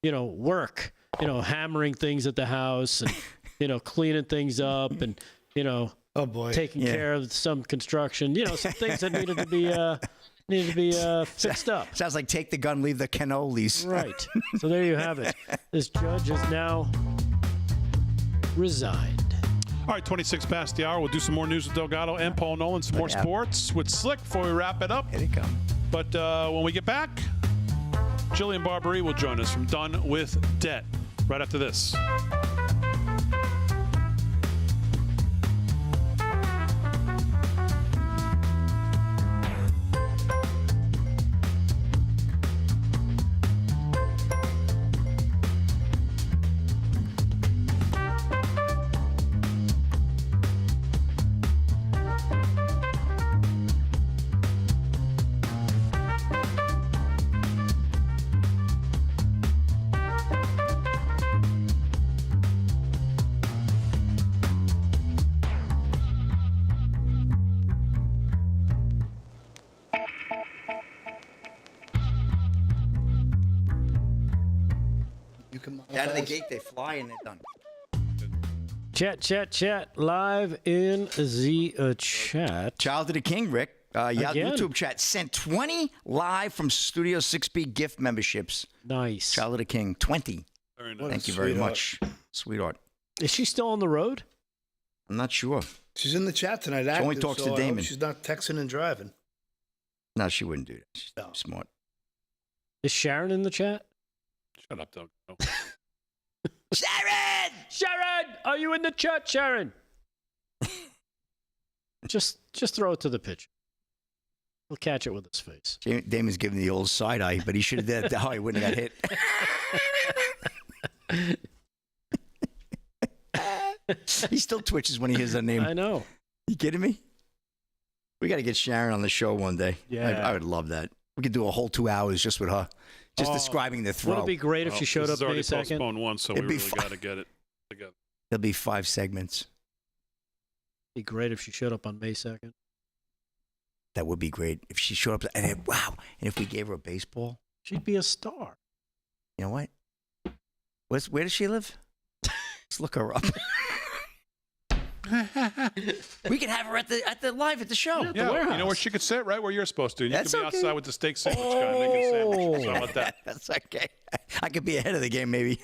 work, hammering things at the house and, cleaning things up and, oh boy, taking care of some construction, some things that needed to be fixed up. Sounds like take the gun, leave the cannolis. Right. So there you have it. This judge has now resigned. All right, 26 past the hour. We'll do some more news with Delgado and Paul Nolan, some more sports with Slick before we wrap it up. Here they come. But when we get back, Jillian Barberie will join us from Done with Debt right after this. Out of the gate, they fly and they're done. Chat. Live in the chat. Child of the King, Rick. YouTube chat sent 20 live from Studio 6B gift memberships. Nice. Child of the King, 20. Very nice. Thank you very much. Sweetheart. Is she still on the road? I'm not sure. She's in the chat tonight. Active, only talks to I Damon. hope she's not texting and driving. No, she wouldn't do that. She's smart. Is Sharon in the chat? Shut up, Doug. No. Sharon! Are you in the chat, Sharon? just throw it to the pitcher. He'll catch it with his face. Damon's giving the old side eye, but he should have did it. He wouldn't have got hit. He still twitches when he hears that name. I know. You kidding me? We got to get Sharon on the show one day. Yeah. I would love that. We could do a whole 2 hours just with her, just describing the throw. Would it be great if she showed up May 2nd? It's already postponed once, so we really got to get it together. There'll be 5 segments. Be great if she showed up on May 2nd. That would be great if she showed up. And if we gave her a baseball, she'd be a star. You know what? Where does she live? Let's look her up. We can have her at the live at the show. Yeah, the warehouse. You know where she could sit? Right where you're supposed to. And you That's could be okay. outside with the steak sandwich guy making sandwiches. How about that? That's okay. I could be ahead of the game, maybe.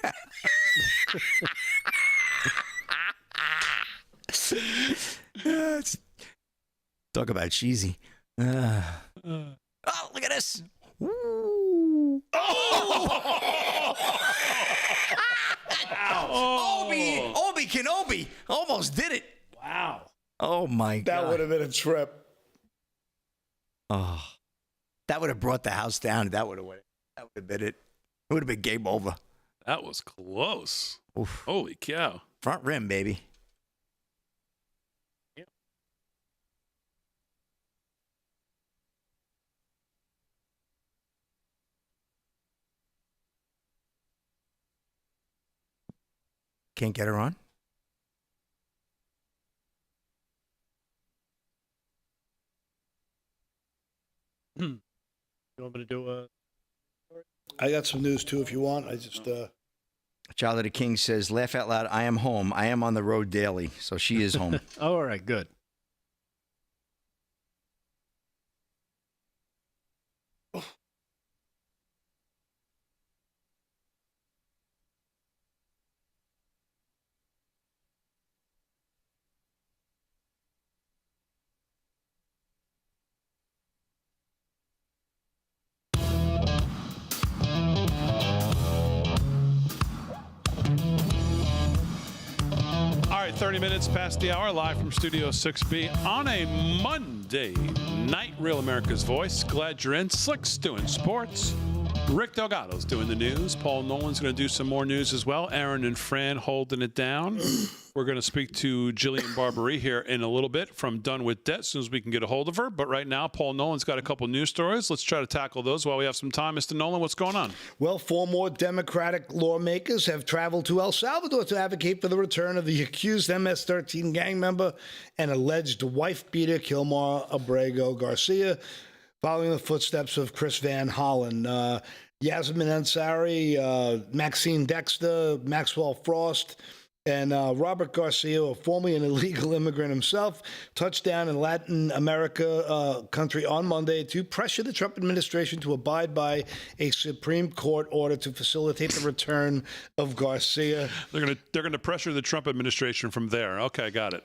Talk about cheesy. Oh, look at this. Ooh. Obi Kenobi almost did it. Wow. Oh, my God. That would have been a trip. Oh, that would have brought the house down. That would have been it. It would have been game over. That was close. Oof. Holy cow. Front rim, baby. can't get her on? You want me to do a... I got some news, too, if you want. I just... Child of the King says, laugh out loud, I am home. I am on the road daily. So she is home. All right, good. All right, 30 minutes past the hour, live from Studio 6B on a Monday night. Real America's Voice. Glad you're in. Slick's doing sports. Rick Delgado's doing the news. Paul Nolan's going to do some more news as well. Aaron and Fran holding it down. We're going to speak to Jillian Barberie here in a little bit from Done With Debt as soon as we can get a hold of her. But right now, Paul Nolan's got a couple news stories. Let's try to tackle those while we have some time. Mr. Nolan, what's going on? Well, 4 more Democratic lawmakers have traveled to El Salvador to advocate for the return of the accused MS-13 gang member and alleged wife-beater Kilmar Abrego Garcia, following the footsteps of Chris Van Hollen. Yasmin Ansari, Maxine Dexter, Maxwell Frost, and Robert Garcia, formerly an illegal immigrant himself, touched down in Latin America country on Monday to pressure the Trump administration to abide by a Supreme Court order to facilitate the return of Garcia. They're gonna pressure the Trump administration from there. Okay, got it.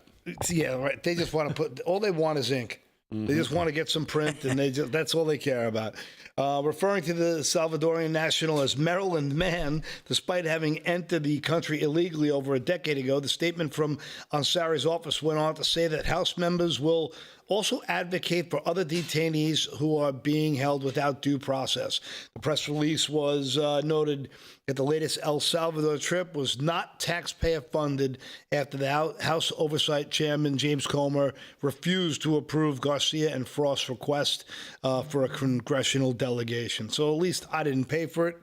Yeah, right. They just want to put all they want is ink. They just want to get some print, and that's all they care about. Referring to the Salvadorian national as Maryland man, despite having entered the country illegally over a decade ago, the statement from Ansari's office went on to say that House members will also advocate for other detainees who are being held without due process. The press release was noted that the latest El Salvador trip was not taxpayer funded after the House Oversight Chairman James Comer refused to approve Garcia and Frost's request for a congressional delegation. So at least I didn't pay for it.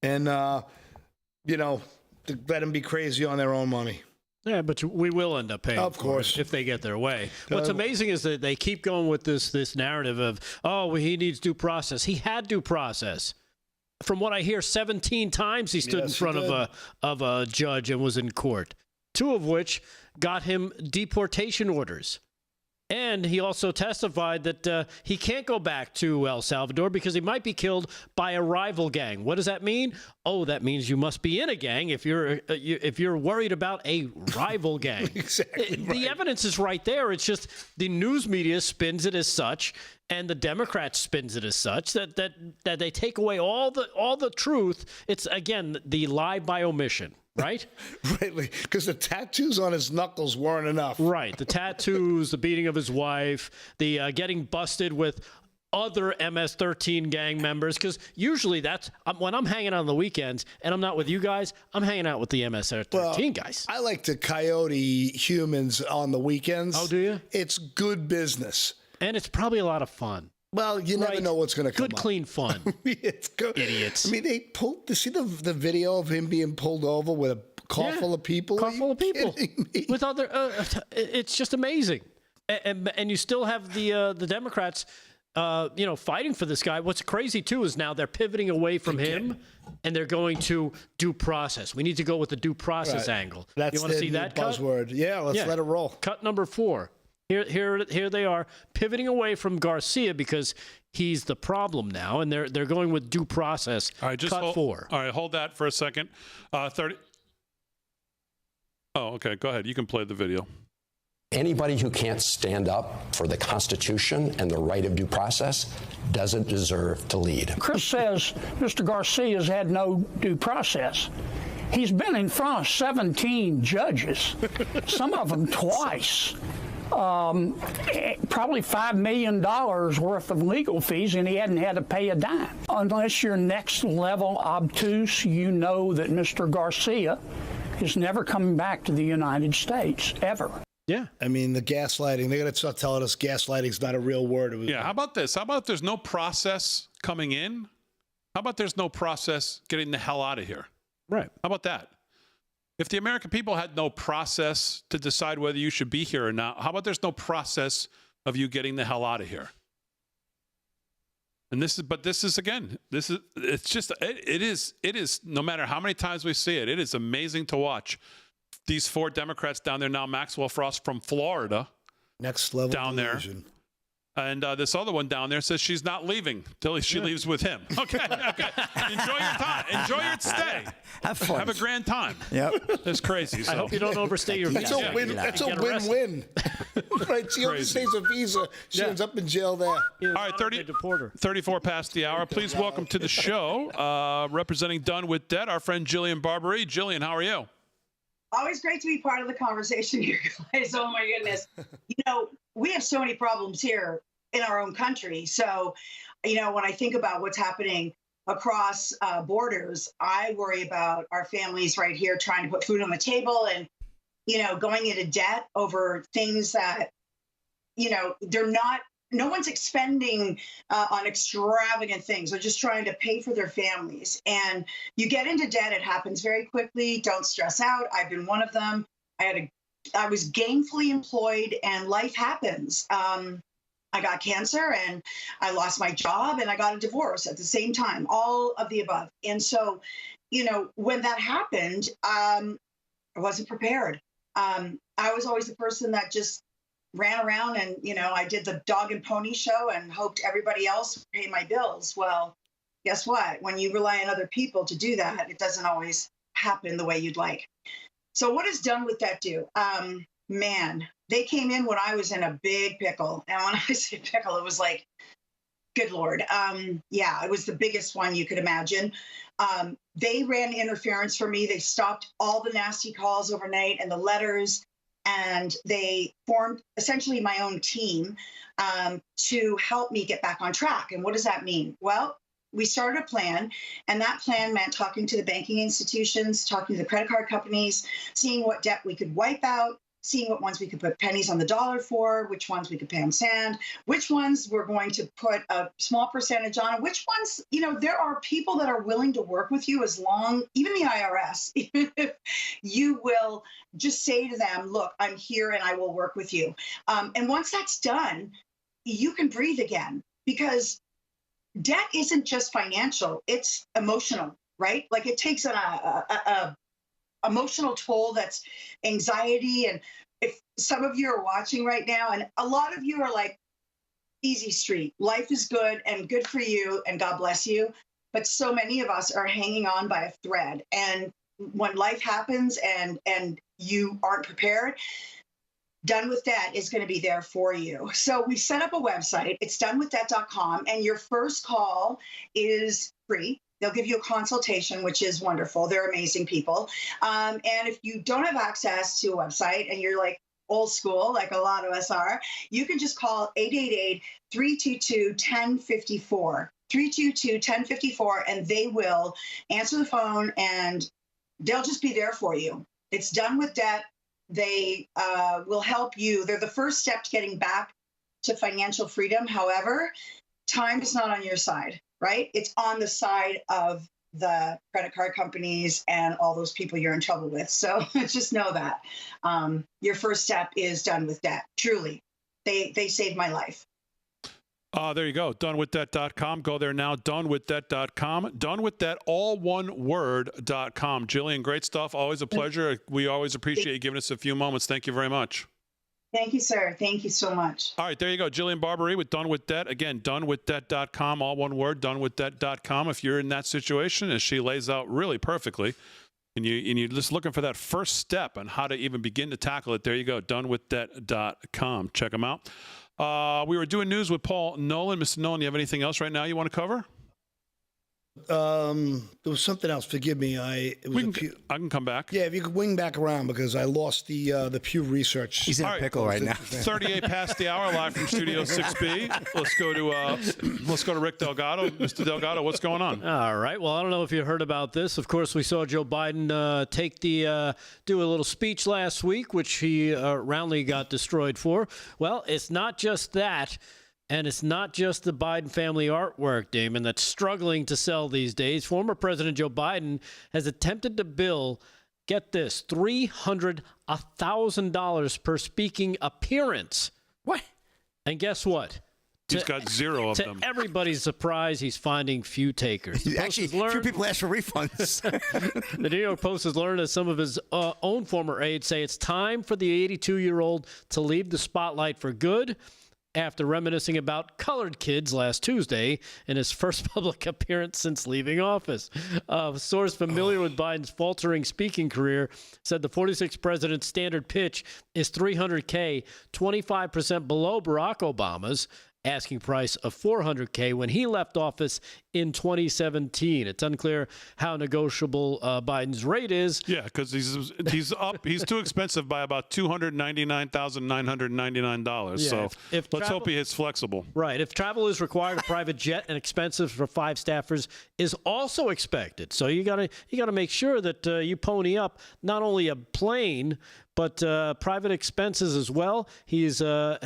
And, to let them be crazy on their own money. Yeah, but we will end up paying, of course, if they get their way. What's amazing is that they keep going with this narrative of, oh, well, he needs due process. He had due process. From what I hear, 17 times he stood in front of a judge and was in court, 2 of which got him deportation orders. And he also testified that he can't go back to El Salvador because he might be killed by a rival gang. What does that mean? Oh, that means you must be in a gang if you're worried about a rival gang. Exactly. The evidence is right there. It's just the news media spins it as such, and the Democrats spins it as such that they take away all the truth. It's again the lie by omission. Right? Right, because the tattoos on his knuckles weren't enough. Right, the tattoos, the beating of his wife, the getting busted with other MS-13 gang members, because usually that's when I'm hanging out on the weekends and I'm not with you guys, I'm hanging out with the MS-13 guys. I like to coyote humans on the weekends. Oh, do you? It's good business. And it's probably a lot of fun. Well, you never know what's going to come Good, up. clean fun. It's good. Idiots. I mean, they see the video of him being pulled over with a car full of people? Car full of people. With other, it's just amazing. And you still have the Democrats, fighting for this guy. What's crazy, too, is now they're pivoting away from him, and they're going to due process. We need to go with the due process angle. That's you want to see that buzzword. Yeah, let's let it roll. Cut number 4. Here they are pivoting away from Garcia because he's the problem now, and they're going with due process. All right, cut 4. All right, hold that for a second. 30. Oh, okay. Go ahead. You can play the video. Anybody who can't stand up for the Constitution and the right of due process doesn't deserve to lead. Chris says Mr. Garcia's had no due process. He's been in front of 17 judges, some of them twice. Probably $5 million worth of legal fees, and he hadn't had to pay a dime. Unless you're next level obtuse, you know that Mr. Garcia is never coming back to the United States, ever. Yeah. I mean, the gaslighting, they're going to start telling us gaslighting's not a real word. How about this? How about there's no process coming in? How about there's no process getting the hell out of here? Right. How about that? If the American people had no process to decide whether you should be here or not, how about there's no process of you getting the hell out of here? And this is again, it is, no matter how many times we see it, it is amazing to watch these 4 Democrats down there now, Maxwell Frost from Florida. Next level down delusion. there. And this other one down there says she's not leaving till she leaves with him. Okay. Enjoy your time. Enjoy your stay. Have fun. Have a grand time. Yep. It's crazy. So. I hope you don't overstay your That's visa. a win. That's a win-win. Right? She overstays a visa. She ends up in jail there. All right, 34 past the hour. Please welcome to the show, representing Done with Debt, our friend Jillian Barberie. Jillian, how are you? Always great to be part of the conversation here, guys. Oh, my goodness. We have so many problems here in our own country. So, when I think about what's happening across borders, I worry about our families right here trying to put food on the table and, going into debt over things that, they're not, no one's expending on extravagant things. They're just trying to pay for their families. And you get into debt. It happens very quickly. Don't stress out. I've been one of them. I was gainfully employed and life happens. I got cancer and I lost my job and I got a divorce at the same time, all of the above. And so, when that happened, I wasn't prepared. I was always the person that just ran around and, I did the dog and pony show and hoped everybody else would pay my bills. Well, guess what? When you rely on other people to do that, it doesn't always happen the way you'd like. So what has Done with Debt do? Man, they came in when I was in a big pickle. And when I say pickle, it was like, good Lord. It was the biggest one you could imagine. They ran interference for me. They stopped all the nasty calls overnight and the letters. And they formed essentially my own team to help me get back on track. And what does that mean? Well, we started a plan, and that plan meant talking to the banking institutions, talking to the credit card companies, seeing what debt we could wipe out, seeing what ones we could put pennies on the dollar for, which ones we could pay on sand, which ones we're going to put a small percentage on, and which ones, there are people that are willing to work with you as long, even the IRS, even if you will just say to them, look, I'm here and I will work with you. And once that's done, you can breathe again, because debt isn't just financial, it's emotional, right? Like it takes a emotional toll that's anxiety. And if some of you are watching right now, and a lot of you are like, easy street, life is good and good for you and God bless you. But so many of us are hanging on by a thread. And when life happens and you aren't prepared, Done with Debt is going to be there for you. So we set up a website. It's donewithdebt.com. And your first call is free. They'll give you a consultation, which is wonderful. They're amazing people. And if you don't have access to a website and you're like old school, like a lot of us are, you can just call 888-322-1054. 322-1054, and they will answer the phone and they'll just be there for you. It's Done with Debt. They will help you. They're the first step to getting back to financial freedom. However, time is not on your side, right? It's on the side of the credit card companies and all those people you're in trouble with. So just know that your first step is Done with Debt. Truly, they saved my life. There you go. donewithdebt.com. Go there now. donewithdebt.com. Done with Debt, all one word.com. Jillian, great stuff. Always a pleasure. We always appreciate you giving us a few moments. Thank you very much. Thank you, sir. Thank you so much. All right, there you go. Jillian Barberie with Done with Debt. Again, donewithdebt.com, all one word, donewithdebt.com. If you're in that situation, as she lays out really perfectly, and you're just looking for that first step on how to even begin to tackle it, there you go. donewithdebt.com. Check them out. We were doing news with Paul Nolan. Mr. Nolan, you have anything else right now you want to cover? There was something else. Forgive me. I can come back. Yeah, if you could wing back around, because I lost the Pew Research. He's in a pickle right now. 38 past the hour, live from Studio 6B. Let's go to Rick Delgado. Mr. Delgado, what's going on? All right. Well, I don't know if you heard about this. Of course, we saw Joe Biden do a little speech last week, which he roundly got destroyed for. Well, it's not just that. And it's not just the Biden family artwork, Damon, that's struggling to sell these days. Former President Joe Biden has attempted to bill Get this, $1,000 per speaking appearance. What? And guess what? He's got zero of them. To everybody's surprise, he's finding few takers. Actually, few people ask for refunds. The New York Post has learned that some of his own former aides say it's time for the 82-year-old to leave the spotlight for good after reminiscing about colored kids last Tuesday in his first public appearance since leaving office. A source familiar with Biden's faltering speaking career said the 46th president's standard pitch is $300K, 25% below Barack Obama's asking price of $400K when he left office in 2017. It's unclear how negotiable Biden's rate is. Yeah, because he's up. He's too expensive by about $299,999. Yeah, so let's hope he is flexible. Right. If travel is required, a private jet and expensive for 5 staffers is also expected. So you gotta make sure that you pony up not only a plane but private expenses as well. He's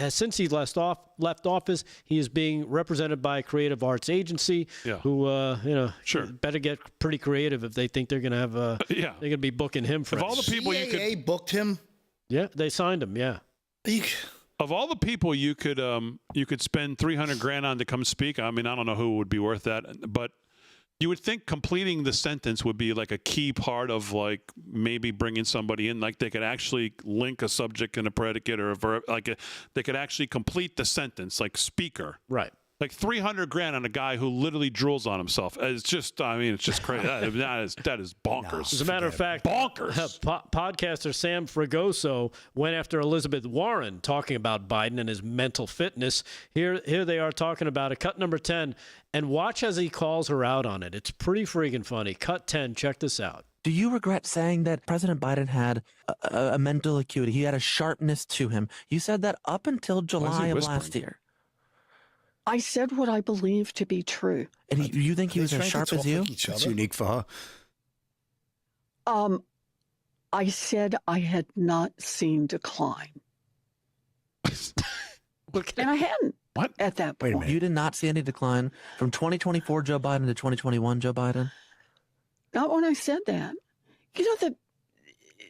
since he left office, he is being represented by a creative arts agency. Yeah. Who sure better get pretty creative if they think they're going to have they're going to be booking him for of all the people you could booked him. Yeah, they signed him. Yeah. Of all the people you could spend $300,000 on to come speak. I mean, I don't know who would be worth that, but you would think completing the sentence would be like a key part of like maybe bringing somebody in, like they could actually link a subject and a predicate or a verb, they could actually complete the sentence, like speaker. Right. Like $300,000 on a guy who literally drools on himself. It's just, I mean, it's just crazy. that is bonkers. As a matter of fact, bonkers. Podcaster Sam Fragoso went after Elizabeth Warren talking about Biden and his mental fitness. Here they are talking about it. Cut number 10, and watch as he calls her out on it. It's pretty freaking funny. Cut 10. Check this out. Do you regret saying that President Biden had a mental acuity? He had a sharpness to him. You said that up until July of last year. I said what I believe to be true. And you think he was as sharp as you? That's unique for her. I said I had not seen decline. And I hadn't. What? At that point. Wait a minute. You did not see any decline from 2024 Joe Biden to 2021 Joe Biden? Not when I said that. You know,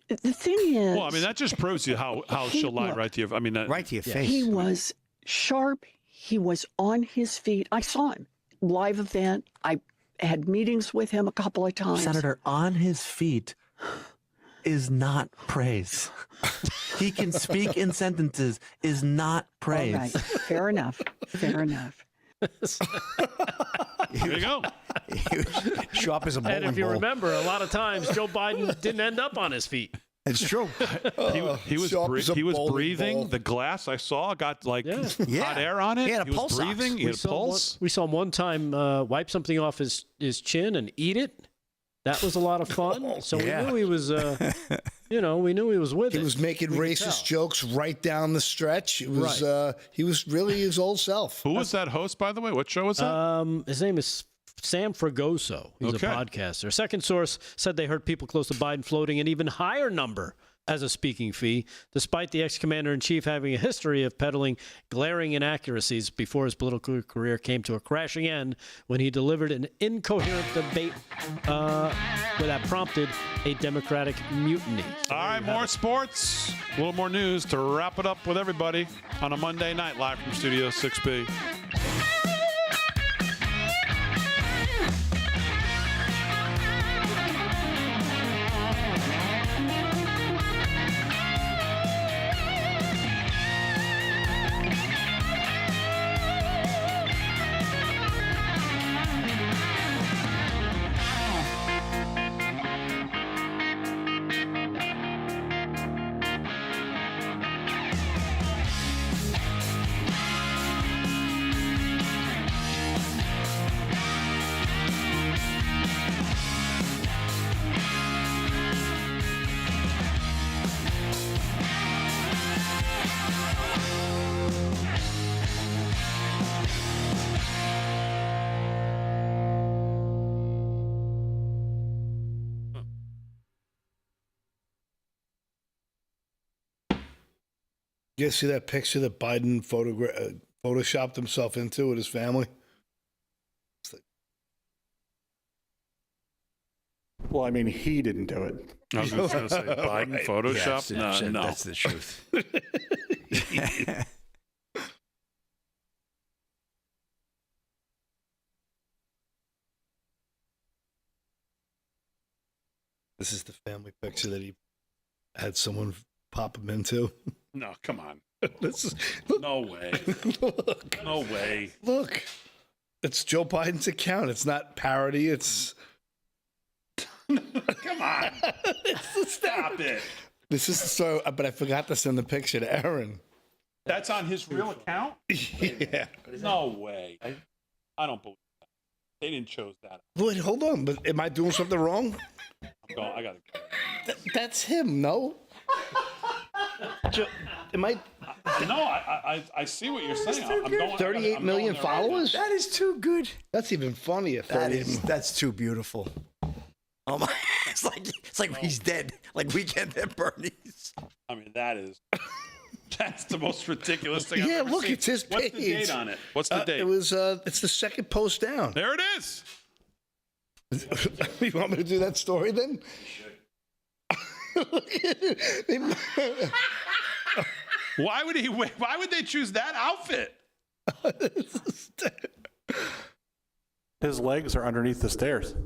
the thing is... Well, I mean, that just proves you how she'll lie right to your... I mean, right to your face. He was sharp. He was on his feet. I saw him. Live event. I had meetings with him a couple of times. Senator, on his feet is not praise. He can speak in sentences is not praise. All right. Fair enough. Fair enough. There you go. Sharp as a bowling And if you ball. remember, a lot of times Joe Biden didn't end up on his feet. It's true. He was breathing. The glass I saw got like hot air on it. He had a was pulse ox. breathing. He had a pulse. We saw him one time wipe something off his chin and eat it. That was a lot of fun. So we knew he was, we knew he was with it. He was making racist jokes right down the stretch. It was, he was really his old self. Who was that host, by the way? What show was that? His name is Sam Fragoso. He's Okay. a podcaster. A second source said they heard people close to Biden floating an even higher number as a speaking fee, despite the ex-commander-in-chief having a history of peddling glaring inaccuracies before his political career came to a crashing end when he delivered an incoherent debate that prompted a Democratic mutiny. All right, more sports, a little more news to wrap it up with everybody on a Monday night live from Studio 6B. You guys see that picture that Biden photoshopped himself into with his family? It's like... Well, I mean, he didn't do it. I was just going to say Biden Right. Photoshop. Yes, no. that's the truth. This is the family picture that he had someone pop him into. No, come on. This is, No way. look, No way. look. It's Joe Biden's account. It's not parody. It's Come on. Stop it. this is so. But I forgot to send the picture to Aaron. That's on his real account? Yeah. No way. I don't believe that. They didn't choose that. Wait, hold on. But am I doing something wrong? I got to go. That's him. No. Am I? No, I see what you're saying. I'm going, 38 million followers? That is too good. That's even funnier. That's too beautiful. Oh my! It's like he's dead. Like Weekend at Bernie's. I mean, that's the most ridiculous thing I've Yeah, ever look, seen. it's his page. What's the date on it? What's the date? It was. It's the second post down. There it is. You want me to do that story then? Why would they choose that outfit? His legs are underneath the stairs.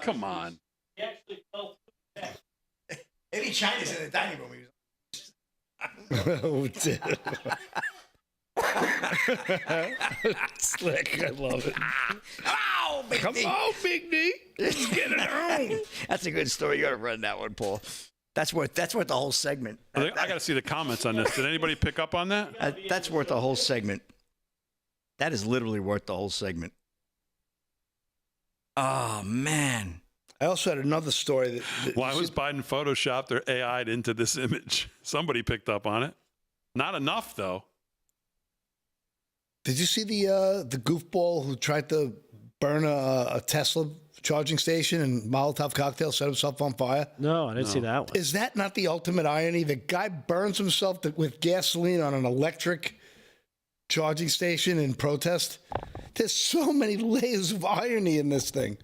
Come on. Maybe China's in the dining room. Slick, I love it. Ow, Big Come D. on, Big D. Let's get it on. That's a good story. You got to run that one, Paul. That's worth the whole segment. I got to see the comments on this. Did anybody pick up on that? That's worth the whole segment. That is literally worth the whole segment. Oh man. I also had another story that Why was Biden photoshopped or AI'd into this image? Somebody picked up on it. Not enough, though. Did you see the goofball who tried to burn a Tesla charging station and Molotov cocktail, set himself on fire? No, I didn't see that one. Is that not the ultimate irony? The guy burns himself with gasoline on an electric charging station in protest. There's so many layers of irony in this thing.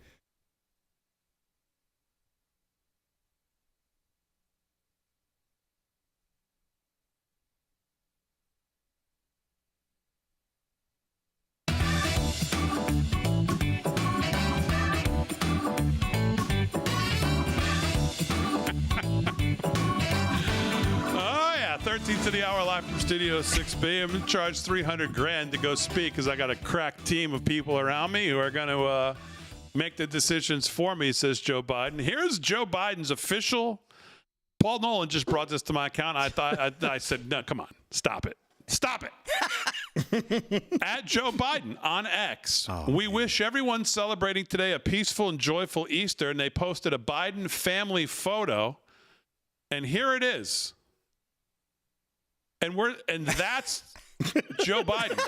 Oh, yeah. 13 to the hour live from Studio 6B. I'm going to charge $300,000 to go speak because I got a crack team of people around me who are going to make the decisions for me, says Joe Biden. Here's Joe Biden's official. Paul Nolan just brought this to my account. I said, no, come on. Stop it. Stop it. At Joe Biden on X. We wish everyone celebrating today a peaceful and joyful Easter. And they posted a Biden family photo. And here it is. And that's Joe Biden.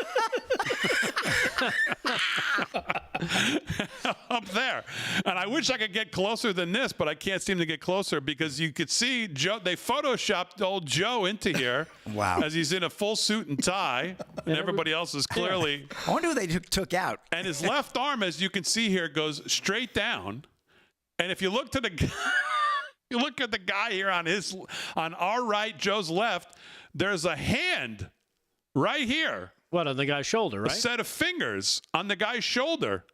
Up there. And I wish I could get closer than this, but I can't seem to get closer because you could see Joe. They photoshopped old Joe into here. Wow. As he's in a full suit and tie, and everybody else is clearly. I wonder who they took out. And his left arm, as you can see here, goes straight down. And if you look to the you look at the guy here on our right, Joe's left, there's a hand right here. What, on the guy's shoulder, right? A set of fingers on the guy's shoulder.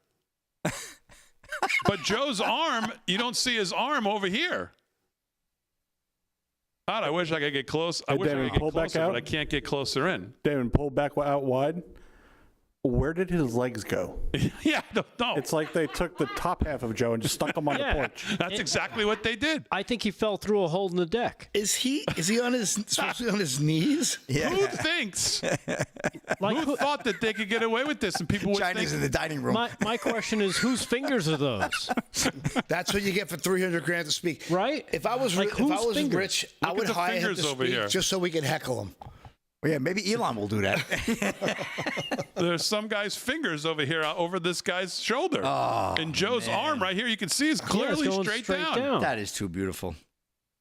But Joe's arm, you don't see his arm over here. God, I wish I could get close. I wish I could get closer, but I can't get closer in. David, pull back out wide. Where did his legs go? Yeah, I don't know. It's like they took the top half of Joe and just stuck him on the porch. That's exactly what they did. I think he fell through a hole in the deck. Is he on his supposed to be on his knees? Yeah. Who thinks? Who thought that they could get away with this and people would China's think? in the dining room. My question is, whose fingers are those? That's what you get for $300,000 to speak, right? If I was Like, whose fingers? rich, Look I would at the hire him fingers to over speak here. just so we could heckle him. Well, yeah, maybe Elon will do that. There's some guy's fingers over here, over this guy's shoulder. Oh, and Joe's arm right here, you can see is clearly going straight straight down. down. That is too beautiful.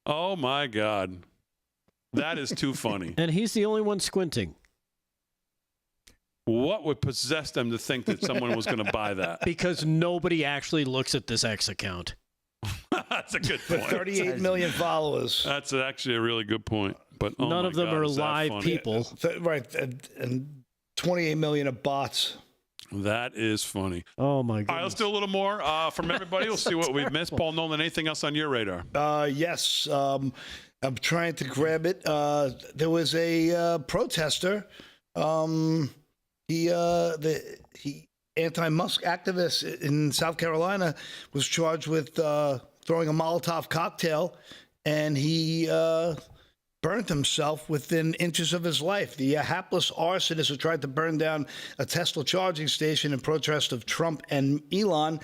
Oh, my God. That is too funny. And he's the only one squinting. What would possess them to think that someone was going to buy that? Because nobody actually looks at this X account. That's a good point. 38 million followers. That's actually a really good point. But oh none my of them God, are is that live funny. people. Right. And 28 million of bots. That is funny. Oh, my goodness. All right, let's do a little more from everybody. We'll see what we've missed. Paul Nolan, anything else on your radar? Yes. I'm trying to grab it. There was a protester. He anti-Musk activist in South Carolina was charged with throwing a Molotov cocktail, and he burned himself within inches of his life. The hapless arsonist who tried to burn down a Tesla charging station in protest of Trump and Elon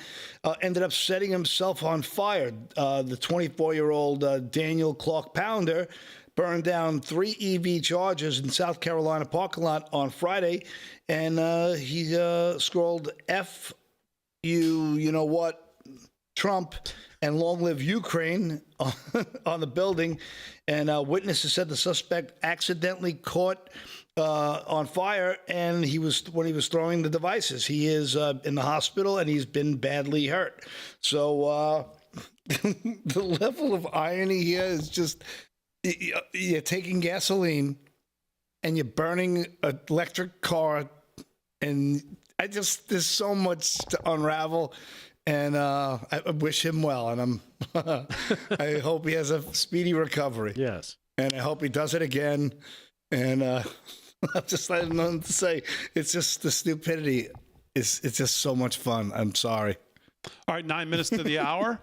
ended up setting himself on fire. The 24-year-old Daniel Clark Pounder burned down 3 EV chargers in South Carolina parking lot on Friday, and he scrolled F you know what, Trump, and long live Ukraine on the building. And witnesses said the suspect accidentally caught on fire, and when he was throwing the devices. He is in the hospital, and he's been badly hurt. So the level of irony here is just, you're taking gasoline and you're burning an electric car, and there's so much to unravel. And I wish him well, and I hope he has a speedy recovery. Yes. And I hope he does it again. And I'll just let him know what to say. It's just the stupidity. It's just so much fun. I'm sorry. All right, 9 minutes to the hour.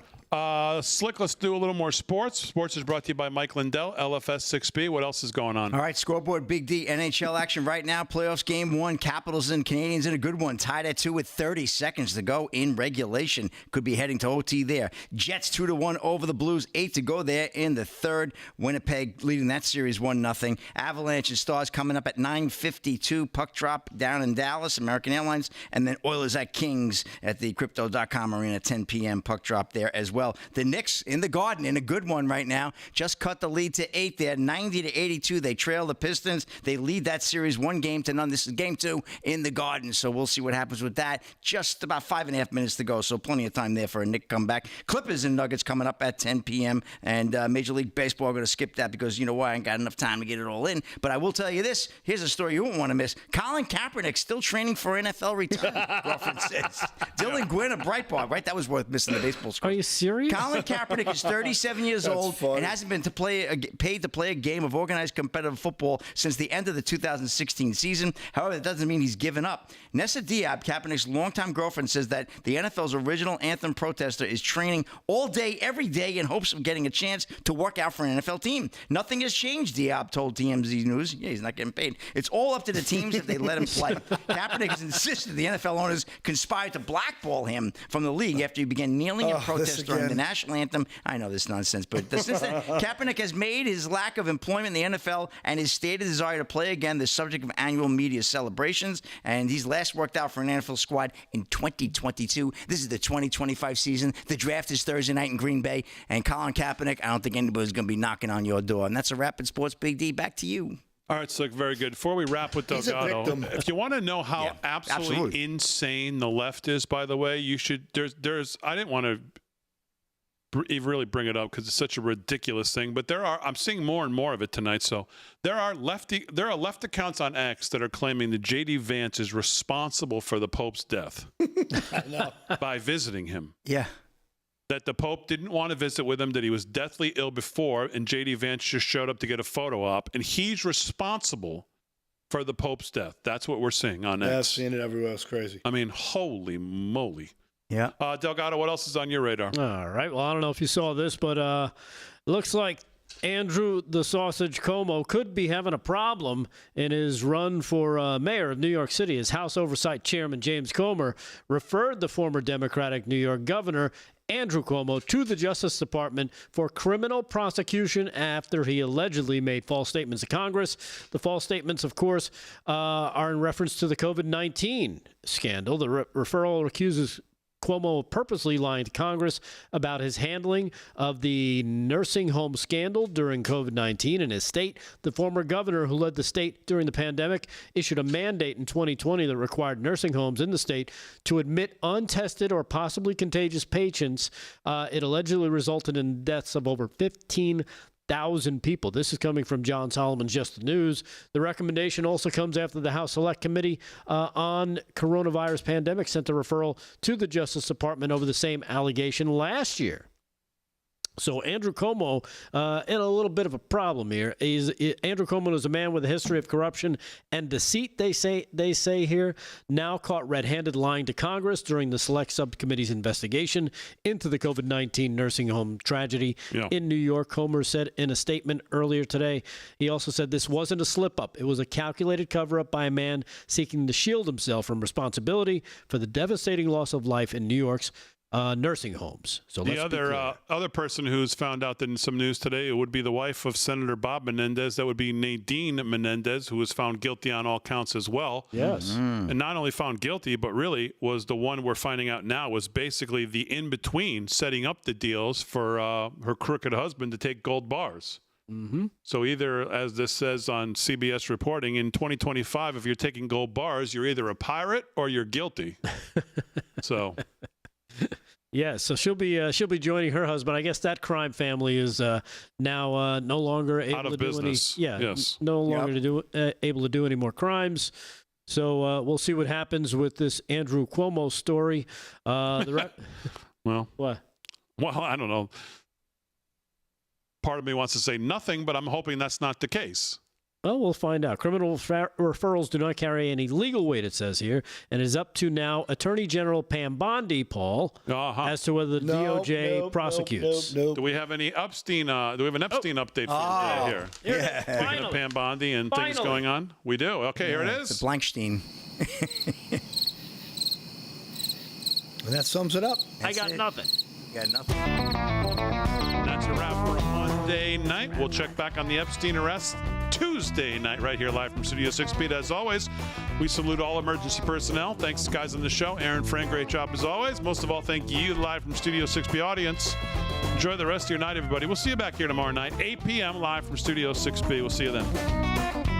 Slick, let's do a little more sports. Sports is brought to you by Mike Lindell, LFS 6B. What else is going on? All right, scoreboard, Big D, NHL action right now. Playoffs game 1, Capitals and Canadians in a good one. Tied at 2 with 30 seconds to go in regulation. Could be heading to OT there. Jets 2-1 over the Blues. 8 to go there in the third. Winnipeg leading that series 1-0. Avalanche and Stars coming up at 9:52. Puck drop down in Dallas, American Airlines. And then Oilers at Kings at the Crypto.com Arena, 10 p.m. Puck drop there as well. The Knicks in the Garden in a good one right now. Just cut the lead to 8 there, 90-82. They trail the Pistons. They lead that series 1-0. This is game 2 in the Garden, so we'll see what happens with that. Just about 5.5 minutes to go, so plenty of time there for a Knick comeback. Clippers and Nuggets coming up at 10 p.m. And Major League Baseball, going to skip that because you know why? I ain't got enough time to get it all in. But I will tell you this. Here's a story you won't want to miss. Colin Kaepernick still training for NFL return, Crawford says. Dylan Gwynn of Breitbart, right? That was worth missing the baseball score. Are you serious? Colin Kaepernick is 37 years old and hasn't been paid to play a game of organized competitive football since the end of the 2016 season. However, that doesn't mean he's given up. Nessa Diab, Kaepernick's longtime girlfriend, says that the NFL's original anthem protester is training all day, every day in hopes of getting a chance to work out for an NFL team. Nothing has changed, Diab told TMZ News. Yeah, he's not getting paid. It's all up to the teams if they let him play. Kaepernick has insisted the NFL owners conspired to blackball him from the league after he began kneeling in protest during the national anthem. I know this nonsense, but since then, Kaepernick has made his lack of employment in the NFL and his stated desire to play again the subject of annual media celebrations. And he's last worked out for an NFL squad in 2022. This is the 2025 season. The draft is Thursday night in Green Bay. And Colin Kaepernick, I don't think anybody's going to be knocking on your door. And that's a Rapid Sports Big D. Back to you. All right, Slick, very good. Before we wrap with Delgado, if you want to know how absolutely insane the left is, by the way, you should. There's. I didn't want to really bring it up because it's such a ridiculous thing, but I'm seeing more and more of it tonight. So there are left accounts on X that are claiming that J.D. Vance is responsible for the Pope's death by visiting him. Yeah. That the Pope didn't want to visit with him, that he was deathly ill before, and J.D. Vance just showed up to get a photo op, and he's responsible for the Pope's death. That's what we're seeing on X. Yeah, I've seen it everywhere. It's crazy. I mean, holy moly. Yeah. Delgado, what else is on your radar? All right. Well, I don't know if you saw this, but looks like Andrew the Sausage Cuomo could be having a problem in his run for mayor of New York City. His House Oversight Chairman James Comer referred the former Democratic New York governor Andrew Cuomo to the Justice Department for criminal prosecution after he allegedly made false statements to Congress. The false statements, of course, are in reference to the COVID-19 scandal. The referral accuses Cuomo purposely lying to Congress about his handling of the nursing home scandal during COVID-19 in his state. The former governor who led the state during the pandemic issued a mandate in 2020 that required nursing homes in the state to admit untested or possibly contagious patients. It allegedly resulted in deaths of over 15,000 people. This is coming from John Solomon's Just the News. The recommendation also comes after the House Select Committee on Coronavirus Pandemic sent a referral to the Justice Department over the same allegation last year. So Andrew Cuomo in a little bit of a problem here. Andrew Cuomo is a man with a history of corruption and deceit, they say here, now caught red-handed lying to Congress during the Select Subcommittee's investigation into the COVID-19 nursing home tragedy in New York. Cuomo said in a statement earlier today, he also said this wasn't a slip-up. It was a calculated cover-up by a man seeking to shield himself from responsibility for the devastating loss of life in New York's nursing homes. So the other person who's found out that in some news today, it would be the wife of Senator Bob Menendez. That would be Nadine Menendez, who was found guilty on all counts as well. Yes. And not only found guilty, but really was the one we're finding out now was basically the in-between setting up the deals for her crooked husband to take gold bars. Mm-hmm. So either, as this says on CBS reporting, in 2025, if you're taking gold bars, you're either a pirate or you're guilty. So... Yeah, so she'll be joining her husband. I guess that crime family is now no longer able out of to business. do any. Yeah, yes. no longer able to do any more crimes. So we'll see what happens with this Andrew Cuomo story. Well, what? Well, I don't know. Part of me wants to say nothing, but I'm hoping that's not the case. Well, we'll find out. Criminal referrals do not carry any legal weight, it says here, and it is up to now Attorney General Pam Bondi, Paul, as to whether the DOJ prosecutes. Do we have any Epstein? Do we have an Epstein update for you here? Yeah. Speaking of Pam Bondi and things going on, we do. Okay, here it is. The Blankstein. And that sums it up. I got nothing. You got nothing. That's a wrap for a Monday night. We'll check back on the Epstein arrest Tuesday night right here live from Studio 6B. As always, we salute all emergency personnel. Thanks, guys, on the show. Aaron, Fran, great job as always. Most of all, thank you, live from Studio 6B audience. Enjoy the rest of your night, everybody. We'll see you back here tomorrow night, 8 p.m. live from Studio 6B. We'll see you then.